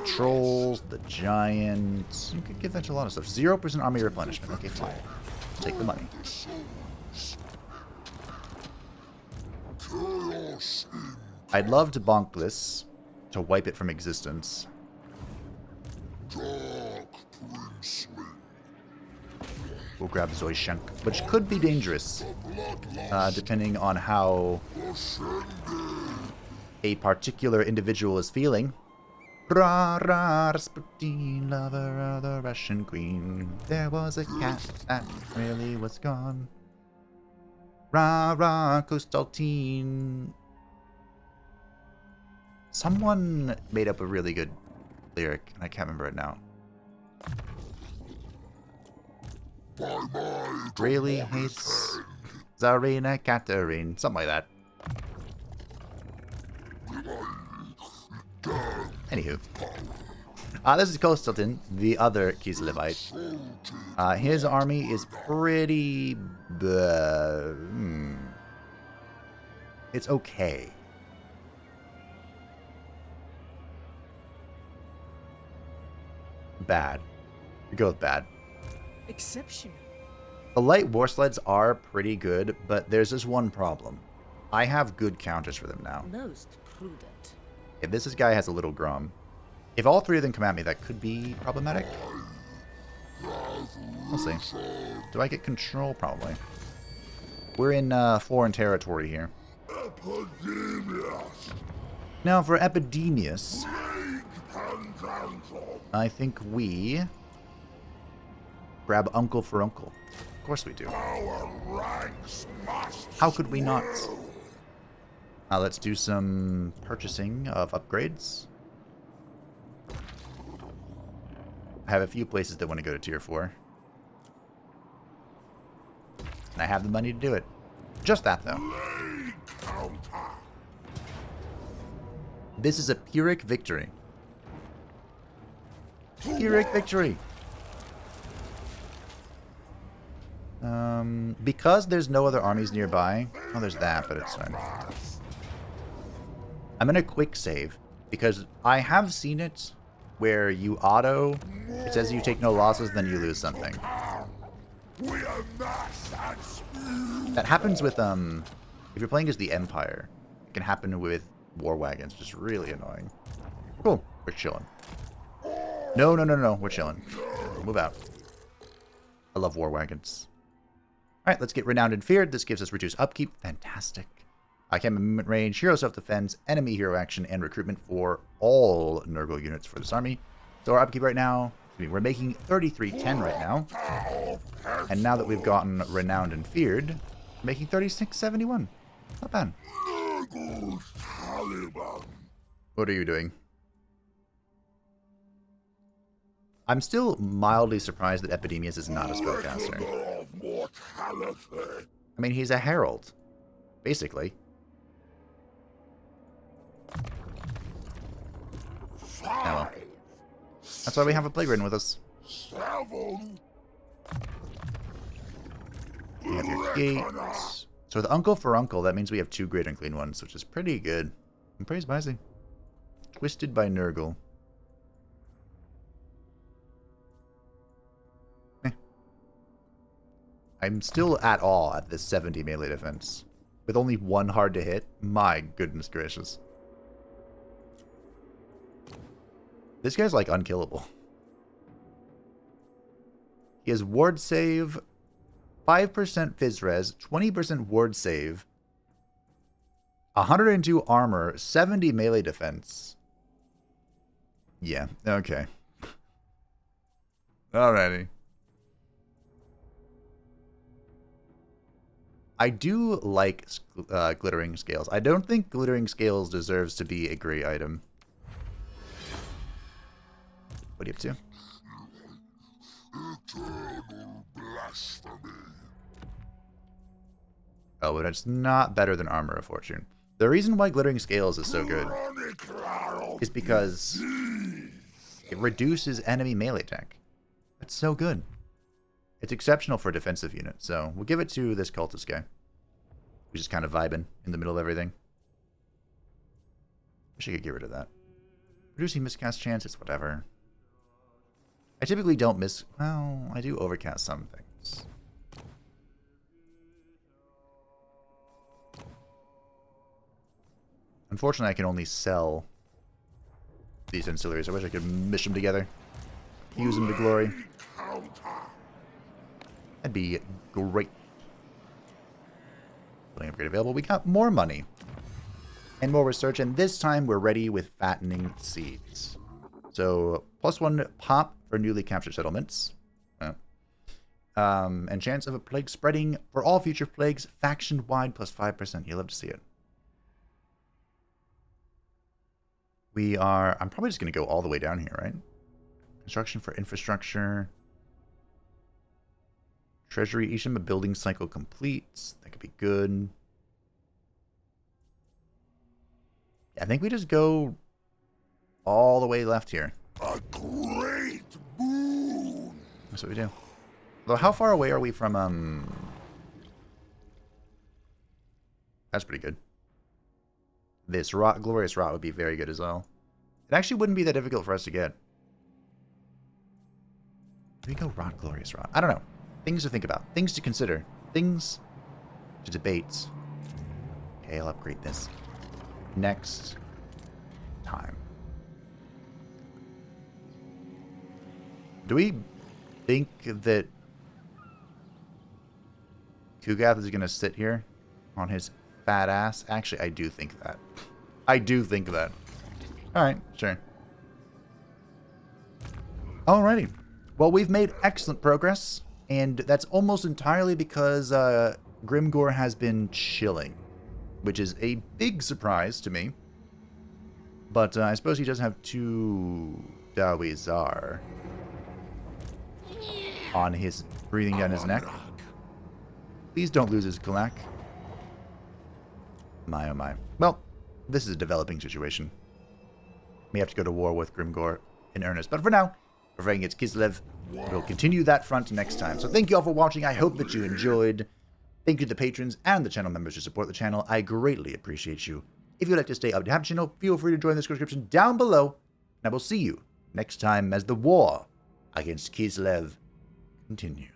trolls, the giants. You could give that to a lot of stuff. 0% army replenishment. Okay, fine. Take the money. I'd love to bonk this to wipe it from existence. We'll grab Zoishank, which could be dangerous, depending on how a particular individual is feeling. Ra-Ra-Rasputin, lover of the Russian queen. There was a cat that really was gone. Ra-Ra-Kostaltine. Someone made up a really good lyric, and I can't remember it now. Really hates Tzarina Katarine. Something like that. Anywho. This is Kostaltin, the other Kislevite. His army is pretty... It's okay. Bad. We go with bad. Exceptional. The light war sleds are pretty good, but there's this one problem. I have good counters for them now. Most prudent. If this guy has a little Grom, if all three of them come at me, that could be problematic. We'll see. Do I get control? Probably. We're in foreign territory here. Now for Epidemius, I think we grab Uncle for Uncle. Of course we do. How could we not? Let's do some purchasing of upgrades. I have a few places that want to go to tier 4. And I have the money to do it. Just that, though. This is a Pyrrhic victory. Pyrrhic victory! Because there's no other armies nearby. Oh, there's that, but it's fine. I'm gonna quick save because I have seen it where you auto. It says you take no losses, then you lose something. That happens with if you're playing as the Empire. It can happen with war wagons, just really annoying. Cool, we're chilling. No, we're chilling. Move out. I love war wagons. Alright, let's get Renowned and Feared. This gives us reduced upkeep. Fantastic. Camera movement range, hero self-defense, enemy hero action, and recruitment for all Nurgle units for this army. So our upkeep right now, we're making 3310 right now. And now that we've gotten Renowned and Feared, we're making 3671. Not bad. What are you doing? I'm still mildly surprised that Epidemius is not a spellcaster. I mean, he's a herald, basically. Oh well. That's why we have a plague ridden with us. We have your gates. So with Uncle for Uncle, that means we have 2 great and clean ones, which is pretty good. And praise Bison. Twisted by Nurgle. I'm still at awe at this 70 melee defense. With only 1 hard to hit. My goodness gracious. This guy's like unkillable. He has ward save, 5% phys res, 20% ward save, 102 armor, 70 melee defense. Yeah, okay. Alrighty. I do like glittering scales. I don't think glittering scales deserves to be a gray item. What are you up to? Eternal blasphemy. Oh, but it's not better than Armor of Fortune. The reason why glittering scales is so good is because it reduces enemy melee attack. That's so good. It's exceptional for a defensive unit, so we'll give it to this cultist guy. Who's just kind of vibing in the middle of everything. Wish I could get rid of that. Reducing miscast chances, whatever. I typically don't miss... Well, I do overcast some things. Unfortunately, I can only sell these ancillaries. I wish I could mish them together. Use them to glory. That'd be great. Building upgrade available. We got more money. And more research. And this time we're ready with fattening seeds. So, +1 pop for newly captured settlements. And chance of a plague spreading for all future plagues. Faction-wide +5%. You'll love to see it. We are... I'm probably just going to go all the way down here, right? Construction for infrastructure. Treasury. Each time a building cycle completes. That could be good. Yeah, I think we just go all the way left here. A great boon. That's what we do. Although, how far away are we from, That's pretty good. This rot, glorious rot would be very good as well. It actually wouldn't be that difficult for us to get. Do we go rot, glorious rot? I don't know. Things to think about. Things to consider. Things to debate. Okay, I'll upgrade this. Next time. Do we think that Kugath is going to sit here on his fat ass? Actually, I do think that. I do think that. Alright, sure. Alrighty. Well, we've made excellent progress, and that's almost entirely because Grimgor has been chilling, which is a big surprise to me. But I suppose he does have 2 Dawi Zar on his, breathing down his neck. Please don't lose his Kulak. My oh my. Well, this is a developing situation. We have to go to war with Grimgor in earnest. But for now, we're fighting against Kislev. We'll continue that front next time. So thank you all for watching. I hope that you enjoyed. Thank you to the patrons and the channel members who support the channel. I greatly appreciate you. If you'd like to stay up to the channel, feel free to join the description down below. And I will see you next time as the war against Kislev continues.